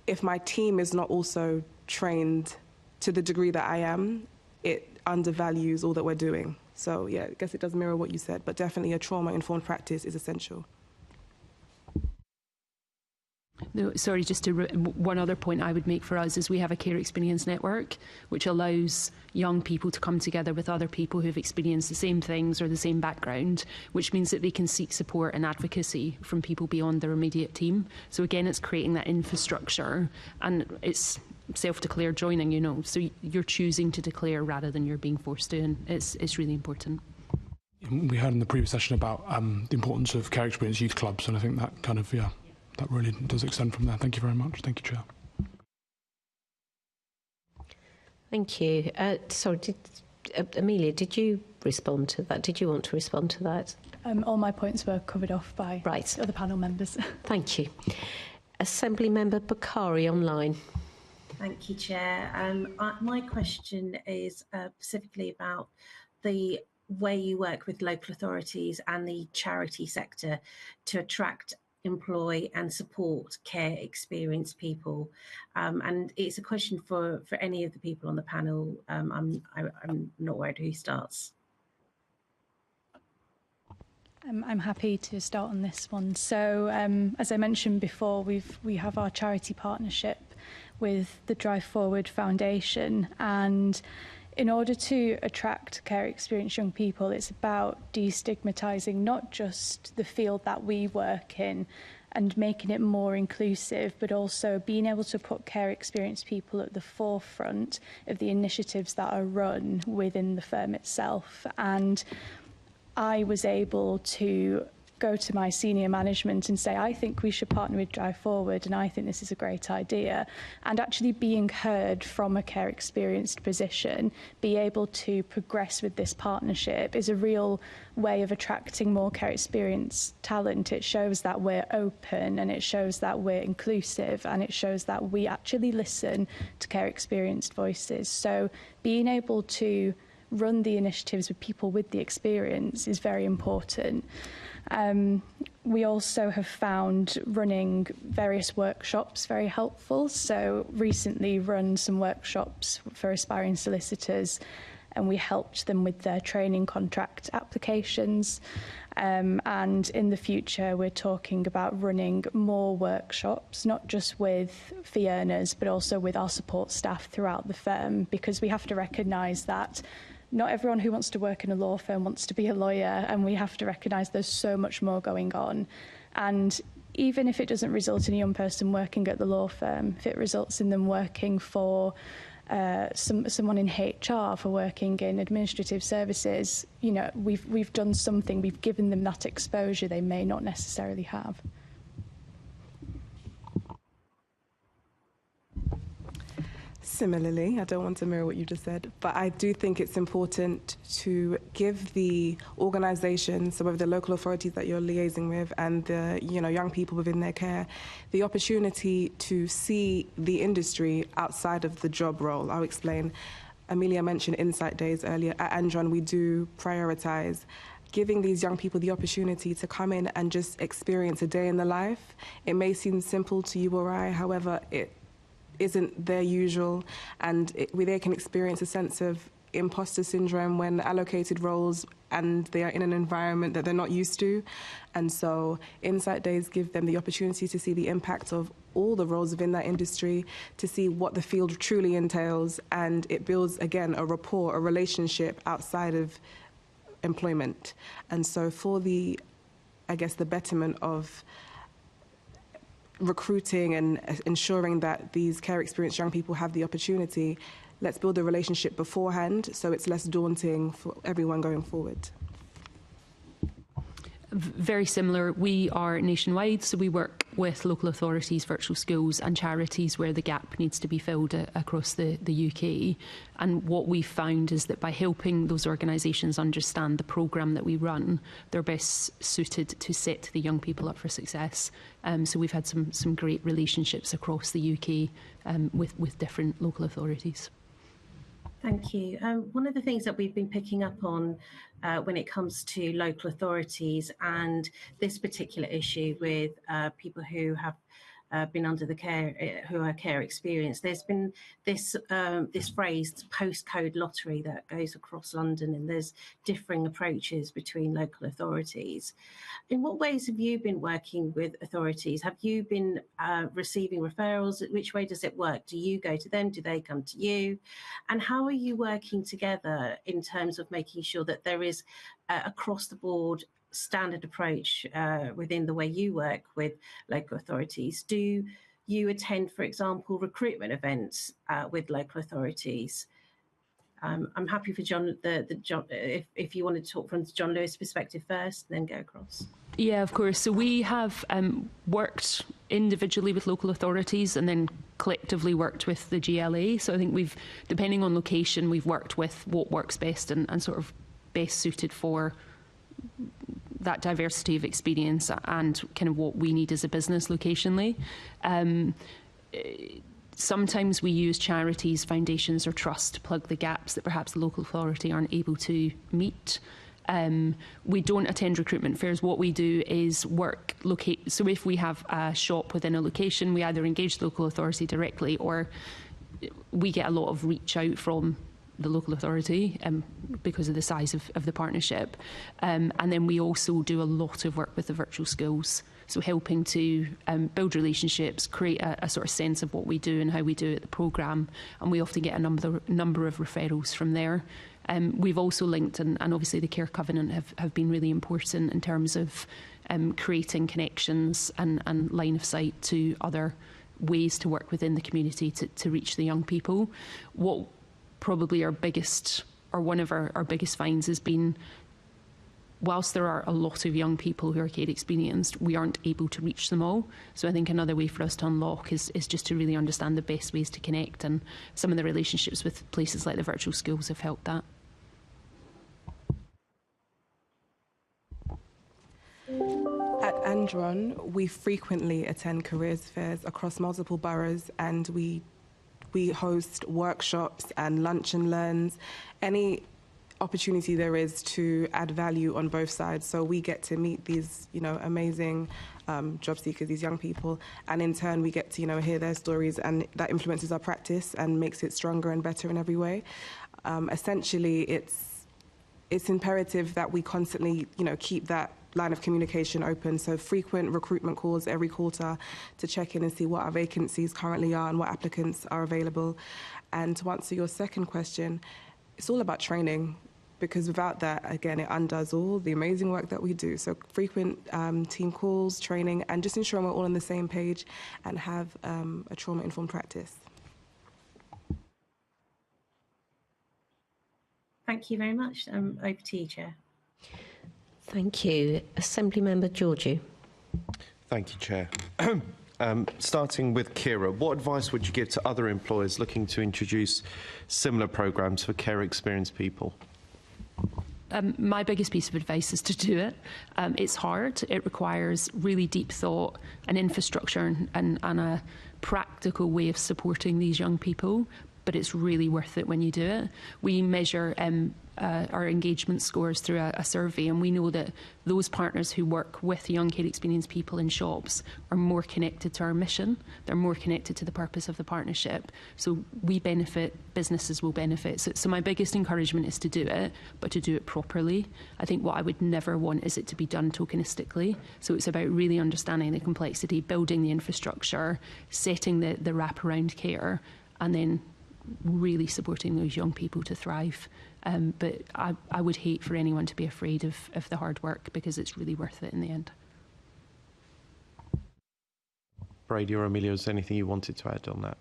If my team is not also trained to the degree that I am, it undervalues all that we're doing. So yeah, I guess it does mirror what you said, but definitely a trauma-informed practice is essential. No, sorry, just one other point I would make for us is we have a care experience network which allows young people to come together with other people who've experienced the same things or the same background, which means that they can seek support and advocacy from people beyond their immediate team. So again, it's creating that infrastructure, and it's self-declared joining, so you're choosing to declare rather than you're being forced to, and it's really important. We heard in the previous session about the importance of care experience youth clubs, and I think that kind of, that really does extend from there. Thank you very much. Thank you, Chair. Thank you. Sorry, Amelia, did you respond to that? Did you want to respond to that? All my points were covered off by other panel members. Thank you. Assembly Member Bakari online. Thank you, Chair. My question is specifically about the way you work with local authorities and the charity sector to attract, employ and support care experienced people, and it's a question for any of the people on the panel. I'm not worried who starts. I'm happy to start on this one. So as I mentioned before, we have our charity partnership with the Drive Forward Foundation, and in order to attract care experienced young people, it's about destigmatising not just the field that we work in and making it more inclusive, but also being able to put care experienced people at the forefront of the initiatives that are run within the firm itself. And I was able to go to my senior management and say, I think we should partner with Drive Forward, and I think this is a great idea. And actually being heard from a care experienced position, be able to progress with this partnership is a real way of attracting more care experienced talent. It shows that we're open, and it shows that we're inclusive, and it shows that we actually listen to care experienced voices. So being able to run the initiatives with people with the experience is very important. We also have found running various workshops very helpful. So recently run some workshops for aspiring solicitors, and we helped them with their training contract applications. And in the future, we're talking about running more workshops, not just with fee earners, but also with our support staff throughout the firm, because we have to recognise that not everyone who wants to work in a law firm wants to be a lawyer, and we have to recognise there's so much more going on. And even if it doesn't result in a young person working at the law firm, if it results in them working for someone in HR, for working in administrative services, we've done something. We've given them that exposure they may not necessarily have. Similarly, I don't want to mirror what you just said, but I do think it's important to give the organisations, some of the local authorities that you're liaising with, and the young people within their care, the opportunity to see the industry outside of the job role. I'll explain. Amelia mentioned Insight Days earlier. At Andron, we do prioritise giving these young people the opportunity to come in and just experience a day in the life. It may seem simple to you or I, however, it isn't their usual, and they can experience a sense of imposter syndrome when allocated roles and they are in an environment that they're not used to. And so Insight Days give them the opportunity to see the impact of all the roles within that industry, to see what the field truly entails, and it builds, again, a rapport, a relationship outside of employment. And so for the betterment of recruiting and ensuring that these care experienced young people have the opportunity, let's build a relationship beforehand so it's less daunting for everyone going forward. Very similar. We are nationwide, so we work with local authorities, virtual schools and charities where the gap needs to be filled across the UK. And what we found is that by helping those organisations understand the programme that we run, they're best suited to set the young people up for success. So we've had some great relationships across the UK with different local authorities. Thank you. One of the things that we've been picking up on when it comes to local authorities and this particular issue with people who have been under the care, who are care experienced, there's been this this phrase postcode lottery that goes across London, and there's differing approaches between local authorities. In what ways have you been working with authorities? Have you been receiving referrals? Which way does it work? Do you go to them? Do they come to you? And how are you working together in terms of making sure that there is across the board standard approach within the way you work with local authorities? Do you attend, for example, recruitment events with local authorities? I'm happy for John, if you want to talk from John Lewis' perspective first, then go across. Yeah, of course. So we have worked individually with local authorities and then collectively worked with the GLA. So I think we've, depending on location, we've worked with what works best and sort of best suited for that diversity of experience and kind of what we need as a business locationally. Sometimes we use charities, foundations or trusts to plug the gaps that perhaps the local authority aren't able to meet. We don't attend recruitment fairs. What we do is so if we have a shop within a location, we either engage the local authority directly or we get a lot of reach out from the local authority because of the size of the partnership. And then we also do a lot of work with the virtual schools, so helping to build relationships, create a sort of sense of what we do and how we do it, the programme, and we often get a number of referrals from there. We've also linked, and obviously the Care Covenant have been really important in terms of creating connections and line of sight to other ways to work within the community to reach the young people. What probably our biggest, or one of our biggest finds has been, whilst there are a lot of young people who are care experienced, we aren't able to reach them all. So I think another way for us to unlock is just to really understand the best ways to connect, and some of the relationships with places like the virtual schools have helped that. At Andron, we frequently attend careers fairs across multiple boroughs, and we host workshops and lunch and learns, any opportunity there is to add value on both sides. So we get to meet these, amazing job seekers, these young people, and in turn we get to, hear their stories, and that influences our practice and makes it stronger and better in every way. Essentially, it's imperative that we constantly, keep that line of communication open, so frequent recruitment calls every quarter to check in and see what our vacancies currently are and what applicants are available. And to answer your second question, it's all about training, because without that, again, it undoes all the amazing work that we do. So frequent team calls, training, and just ensuring we're all on the same page and have a trauma-informed practice. Thank you very much. Over to you, Chair. Thank you. Assemblymember Georgiou. Thank you, Chair. Starting with Kira, what advice would you give to other employers looking to introduce similar programmes for care experienced people? My biggest piece of advice is to do it. It's hard. It requires really deep thought and infrastructure and a practical way of supporting these young people, but it's really worth it when you do it. We measure our engagement scores through a survey, and we know that those partners who work with young care experienced people in shops are more connected to our mission. They're more connected to the purpose of the partnership. So we benefit, businesses will benefit. So my biggest encouragement is to do it, but to do it properly. I think what I would never want is it to be done tokenistically. So it's about really understanding the complexity, building the infrastructure, setting the wraparound care, and then really supporting those young people to thrive. But I would hate for anyone to be afraid of the hard work, because it's really worth it in the end. Brady or Amelia, is there anything you wanted to add on that?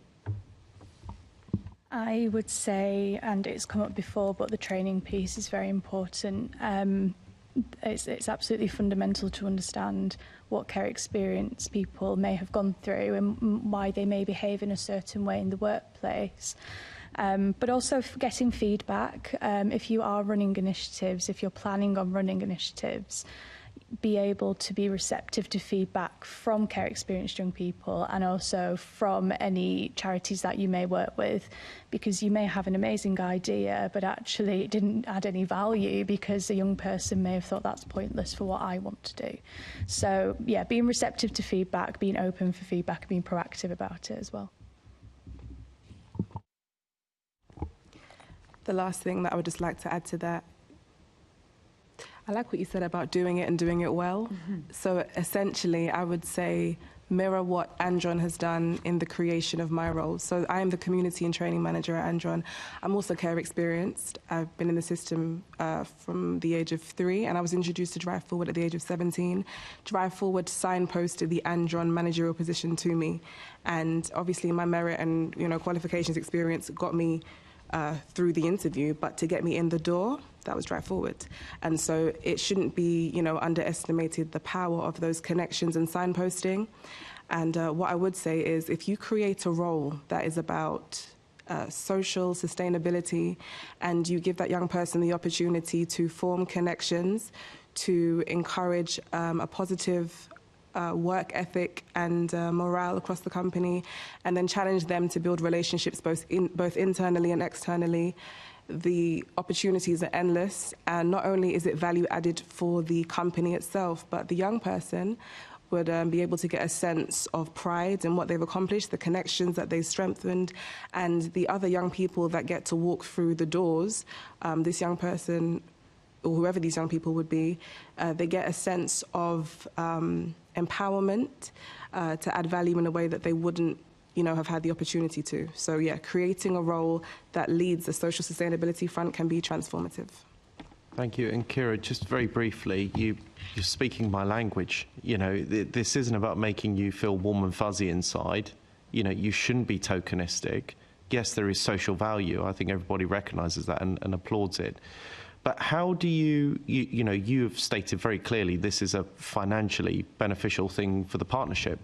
I would say, and it's come up before, but the training piece is very important. It's absolutely fundamental to understand what care experience people may have gone through and why they may behave in a certain way in the workplace. But also getting feedback. If you are running initiatives, if you're planning on running initiatives, be able to be receptive to feedback from care experienced young people and also from any charities that you may work with, because you may have an amazing idea but actually it didn't add any value because a young person may have thought that's pointless for what I want to do. So yeah, being receptive to feedback, being open for feedback, being proactive about it as well. The last thing that I would just like to add to that, I like what you said about doing it and doing it well. So essentially, I would say mirror what Andron has done in the creation of my role. So I am the community and training manager at Andron. I'm also care experienced. I've been in the system from the age of 3, and I was introduced to Drive Forward at the age of 17. Drive Forward signposted the Andron managerial position to me, and obviously my merit and qualifications experience got me through the interview, but to get me in the door, that was Drive Forward. And so it shouldn't be, underestimated the power of those connections and signposting. And what I would say is if you create a role that is about social sustainability and you give that young person the opportunity to form connections, to encourage a positive work ethic and morale across the company, and then challenge them to build relationships both internally and externally, the opportunities are endless. And not only is it value added for the company itself, but the young person would be able to get a sense of pride in what they've accomplished, the connections that they've strengthened, and the other young people that get to walk through the doors. This young person, or whoever these young people would be, they get a sense of empowerment to add value in a way that they wouldn't have had the opportunity to. So yeah, creating a role that leads the social sustainability front can be transformative. Thank you. And Kira, just very briefly, you're speaking my language. This isn't about making you feel warm and fuzzy inside. You shouldn't be tokenistic. Yes, there is social value. I think everybody recognises that and applauds it. But how do you have stated very clearly this is a financially beneficial thing for the partnership,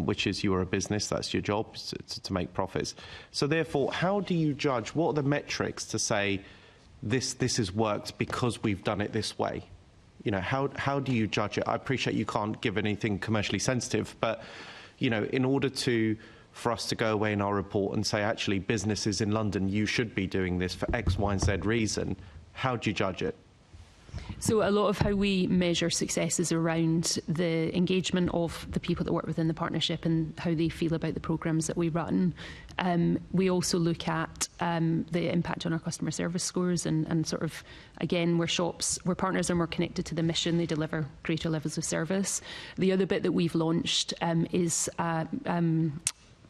which is you are a business, that's your job, to make profits. So therefore, how do you judge, what are the metrics to say this has worked because we've done it this way? How do you judge it? I appreciate you can't give anything commercially sensitive, but in order for us to go away in our report and say, actually, businesses in London, you should be doing this for X, Y, and Z reason, how do you judge it? So a lot of how we measure success is around the engagement of the people that work within the partnership and how they feel about the programmes that we run. We also look at the impact on our customer service scores and sort of, again, we're partners and we're connected to the mission. They deliver greater levels of service. The other bit that we've launched is a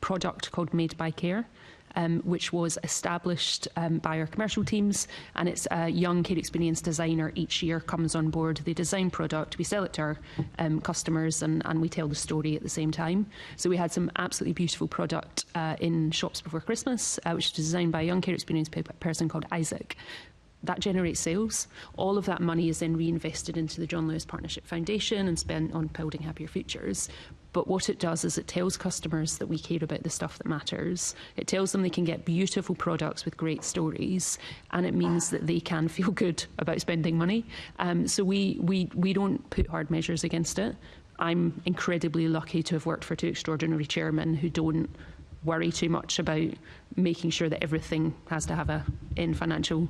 product called Made by Care. Which was established by our commercial teams, and it's a young care experience designer each year comes on board. They design product, we sell it to our customers, and we tell the story at the same time. So we had some absolutely beautiful product in shops before Christmas, which was designed by a young care experience person called Isaac. That generates sales. All of that money is then reinvested into the John Lewis Partnership Foundation and spent on building happier futures. But what it does is it tells customers that we care about the stuff that matters. It tells them they can get beautiful products with great stories, and it means that they can feel good about spending money. So we don't put hard measures against it. I'm incredibly lucky to have worked for 2 extraordinary chairmen who don't worry too much about making sure that everything has to have a financial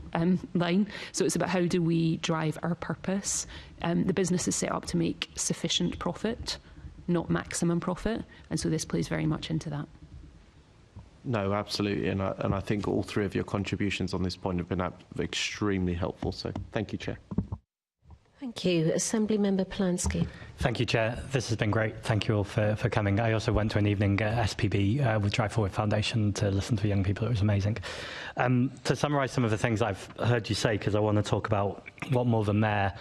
line. So it's about how do we drive our purpose. The business is set up to make sufficient profit, not maximum profit, and so this plays very much into that. No, absolutely, and I think all 3 of your contributions on this point have been extremely helpful, so thank you, Chair. Thank you. Assembly Member Polanski. Thank you, Chair. This has been great. Thank you all for coming. I also went to an evening at SPB with Drive Forward Foundation to listen to young people. It was amazing. To summarise some of the things I've heard you say, because I want to talk about what more than Mayor,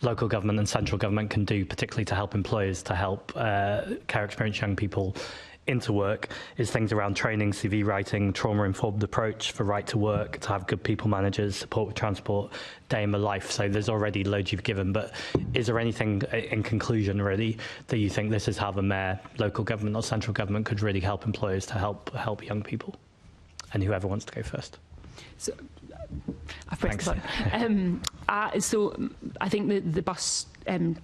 local government and central government can do, particularly to help employers, to help care experienced young people into work, is things around training, CV writing, trauma-informed approach for right to work, to have good people managers, support with transport, day in the life. So there's already loads you've given, but is there anything in conclusion really that you think this is how the Mayor, local government or central government could really help employers to help young people? And whoever wants to go first. So I've pressed the button. So I think the bus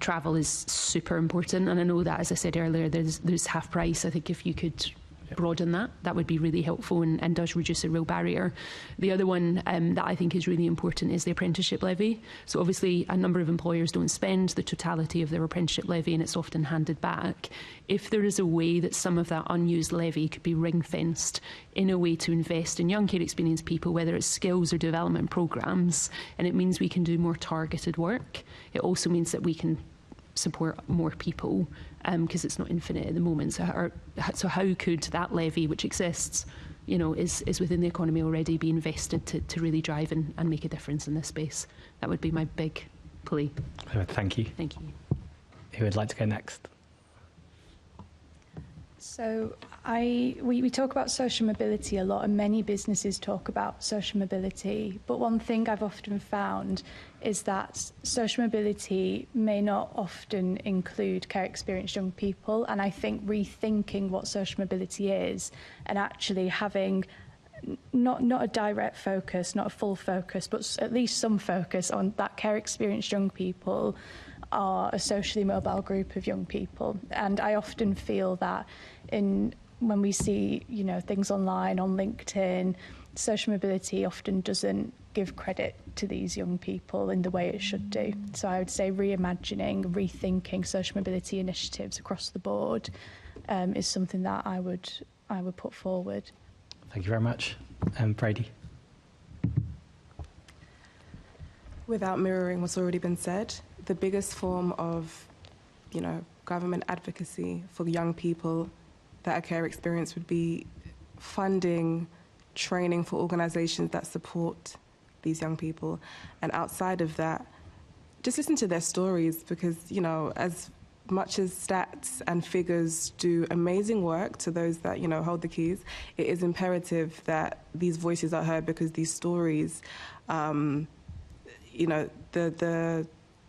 travel is super important, and I know that, as I said earlier, there's half price. I think if you could broaden that would be really helpful and does reduce a real barrier. The other one that I think is really important is the apprenticeship levy. So obviously a number of employers don't spend the totality of their apprenticeship levy, and it's often handed back. If there is a way that some of that unused levy could be ring-fenced in a way to invest in young care experienced people, whether it's skills or development programmes, and it means we can do more targeted work. It also means that we can support more people, because it's not infinite at the moment. So how could that levy, which exists, is within the economy already, be invested to really drive and make a difference in this space? That would be my big plea. Thank you. Thank you. Who would like to go next? So we talk about social mobility a lot, and many businesses talk about social mobility. But one thing I've often found is that social mobility may not often include care experienced young people. And I think rethinking what social mobility is, and actually having not a direct focus, not a full focus, but at least some focus on that care experienced young people are a socially mobile group of young people. And I often feel that when we see, things online, on LinkedIn, social mobility often doesn't give credit to these young people in the way it should do. So I would say reimagining, rethinking social mobility initiatives across the board is something that I would put forward. Thank you very much. Brady. Without mirroring what's already been said, the biggest form of, government advocacy for young people that are care experienced would be funding training for organisations that support these young people. And outside of that, just listen to their stories, because, as much as stats and figures do amazing work to those that, hold the keys, it is imperative that these voices are heard, because these stories, the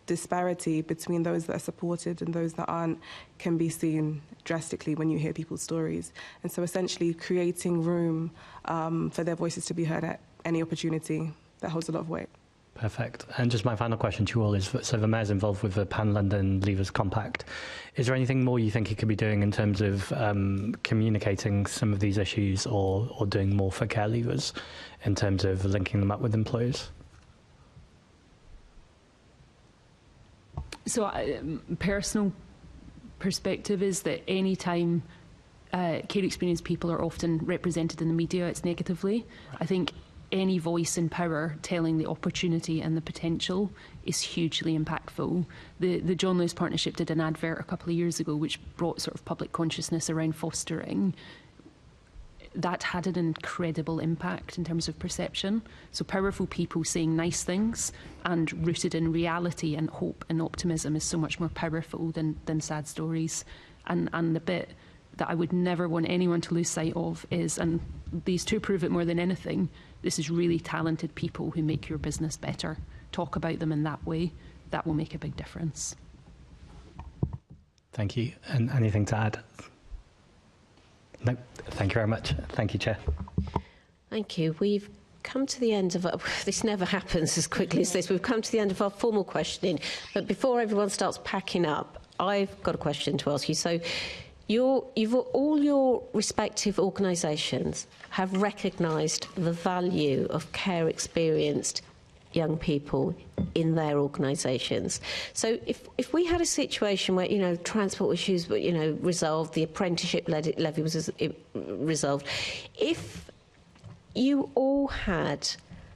disparity between those that are supported and those that aren't can be seen drastically when you hear people's stories. And so essentially creating room for their voices to be heard at any opportunity, that holds a lot of weight. Perfect. And just my final question to you all is, so the Mayor's involved with the Pan-London Leavers Compact. Is there anything more you think he could be doing in terms of communicating some of these issues, or doing more for care leavers in terms of linking them up with employers? So personal perspective is that any time care experienced people are often represented in the media, it's negatively. Right. I think any voice in power telling the opportunity and the potential is hugely impactful. The John Lewis Partnership did an advert a couple of years ago which brought sort of public consciousness around fostering. That had an incredible impact in terms of perception. So powerful people saying nice things and rooted in reality and hope and optimism is so much more powerful than sad stories. And the bit that I would never want anyone to lose sight of is, and these two prove it more than anything, this is really talented people who make your business better. Talk about them in that way. That will make a big difference. Thank you. And anything to add? No, thank you very much. Thank you, Chair. Thank you. We've come to the end of this never happens as quickly as this. We've come to the end of our formal questioning. But before everyone starts packing up, I've got a question to ask you. So all your respective organisations have recognised the value of care experienced young people in their organisations. So if we had a situation where, transport issues were, resolved, the apprenticeship levy was resolved, if you all had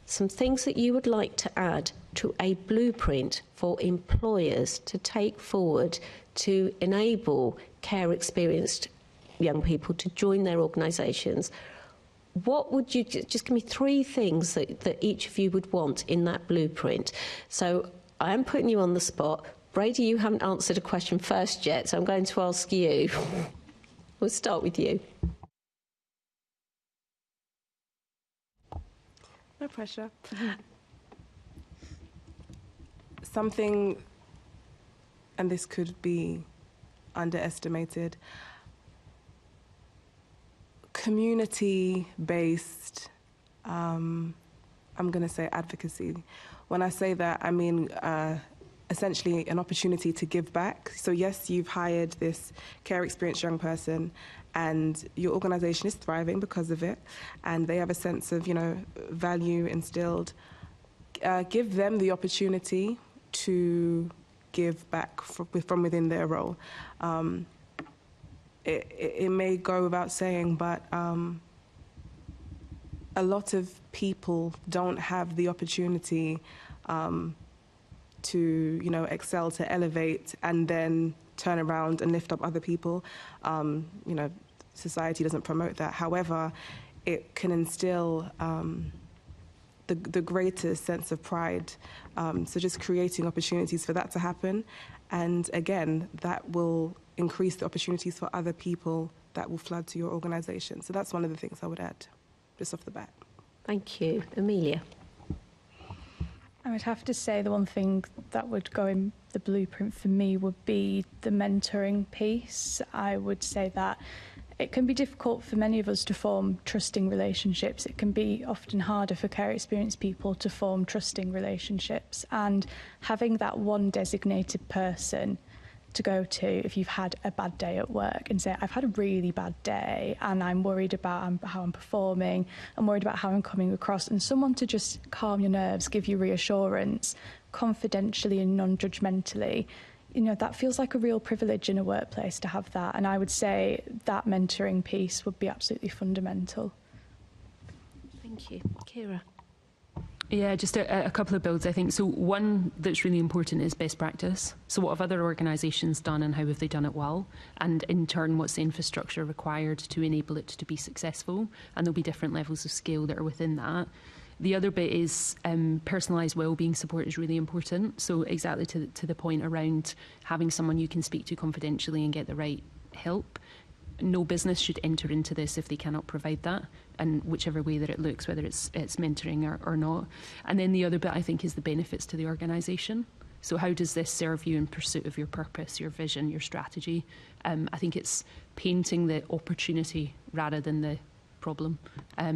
some things that you would like to add to a blueprint for employers to take forward to enable care experienced young people to join their organisations, what would you just give me 3 things that each of you would want in that blueprint? So I am putting you on the spot. Brady, you haven't answered a question first yet, so I'm going to ask you. We'll start with you. No pressure. Something, and this could be underestimated, community-based I'm going to say advocacy. When I say that, I mean essentially an opportunity to give back. So yes, you've hired this care experienced young person and your organisation is thriving because of it, and they have a sense of, value instilled. Give them the opportunity to give back from within their role. It may go without saying, but a lot of people don't have the opportunity to, excel, to elevate, and then turn around and lift up other people. Society doesn't promote that. However, it can instill the greatest sense of pride. So just creating opportunities for that to happen. And again, that will increase the opportunities for other people that will flood to your organisation. So that's one of the things I would add, just off the bat. Thank you. Amelia? I would have to say the one thing that would go in the blueprint for me would be the mentoring piece. I would say that it can be difficult for many of us to form trusting relationships. It can be often harder for care experienced people to form trusting relationships. And having that one designated person to go to if you've had a bad day at work and say, I've had a really bad day and I'm worried about how I'm performing, I'm worried about how I'm coming across, and someone to just calm your nerves, give you reassurance, confidentially and non-judgmentally, that feels like a real privilege in a workplace to have that. And I would say that mentoring piece would be absolutely fundamental. Thank you. Kira? Yeah, just a couple of builds, I think. So one that's really important is best practice. So what have other organisations done and how have they done it well? And in turn, what's the infrastructure required to enable it to be successful? And there'll be different levels of scale that are within that. The other bit is personalised wellbeing support is really important. So exactly to the point around having someone you can speak to confidentially and get the right help. No business should enter into this if they cannot provide that, and whichever way that it looks, whether it's mentoring or not. And then the other bit, I think, is the benefits to the organisation. So how does this serve you in pursuit of your purpose, your vision, your strategy? I think it's painting the opportunity rather than the problem.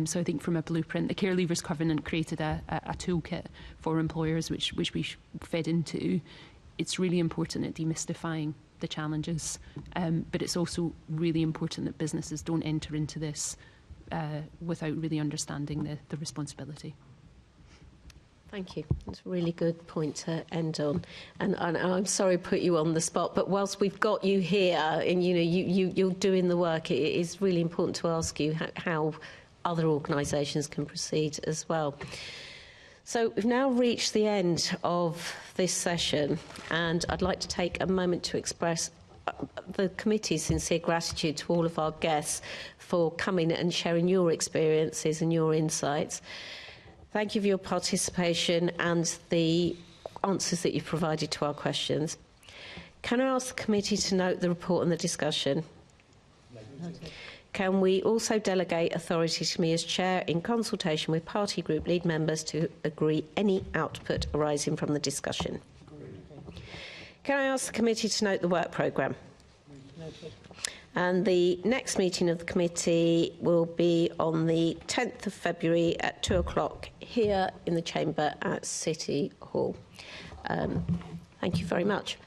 So I think from a blueprint, the Care Leavers Covenant created a toolkit for employers which we fed into. It's really important at demystifying the challenges, but it's also really important that businesses don't enter into this without really understanding the responsibility. Thank you. That's a really good point to end on. And I'm sorry to put you on the spot, but whilst we've got you here and you're doing the work, it is really important to ask you how other organisations can proceed as well. So we've now reached the end of this session, and I'd like to take a moment to express the committee's sincere gratitude to all of our guests for coming and sharing your experiences and your insights. Thank you for your participation and the answers that you've provided to our questions. Can I ask the committee to note the report and the discussion? Can we also delegate authority to me as chair in consultation with party group lead members to agree any output arising from the discussion? Can I ask the committee to note the work programme? And the next meeting of the committee will be on the 10th of February at 2 o'clock here in the chamber at City Hall. Thank you very much.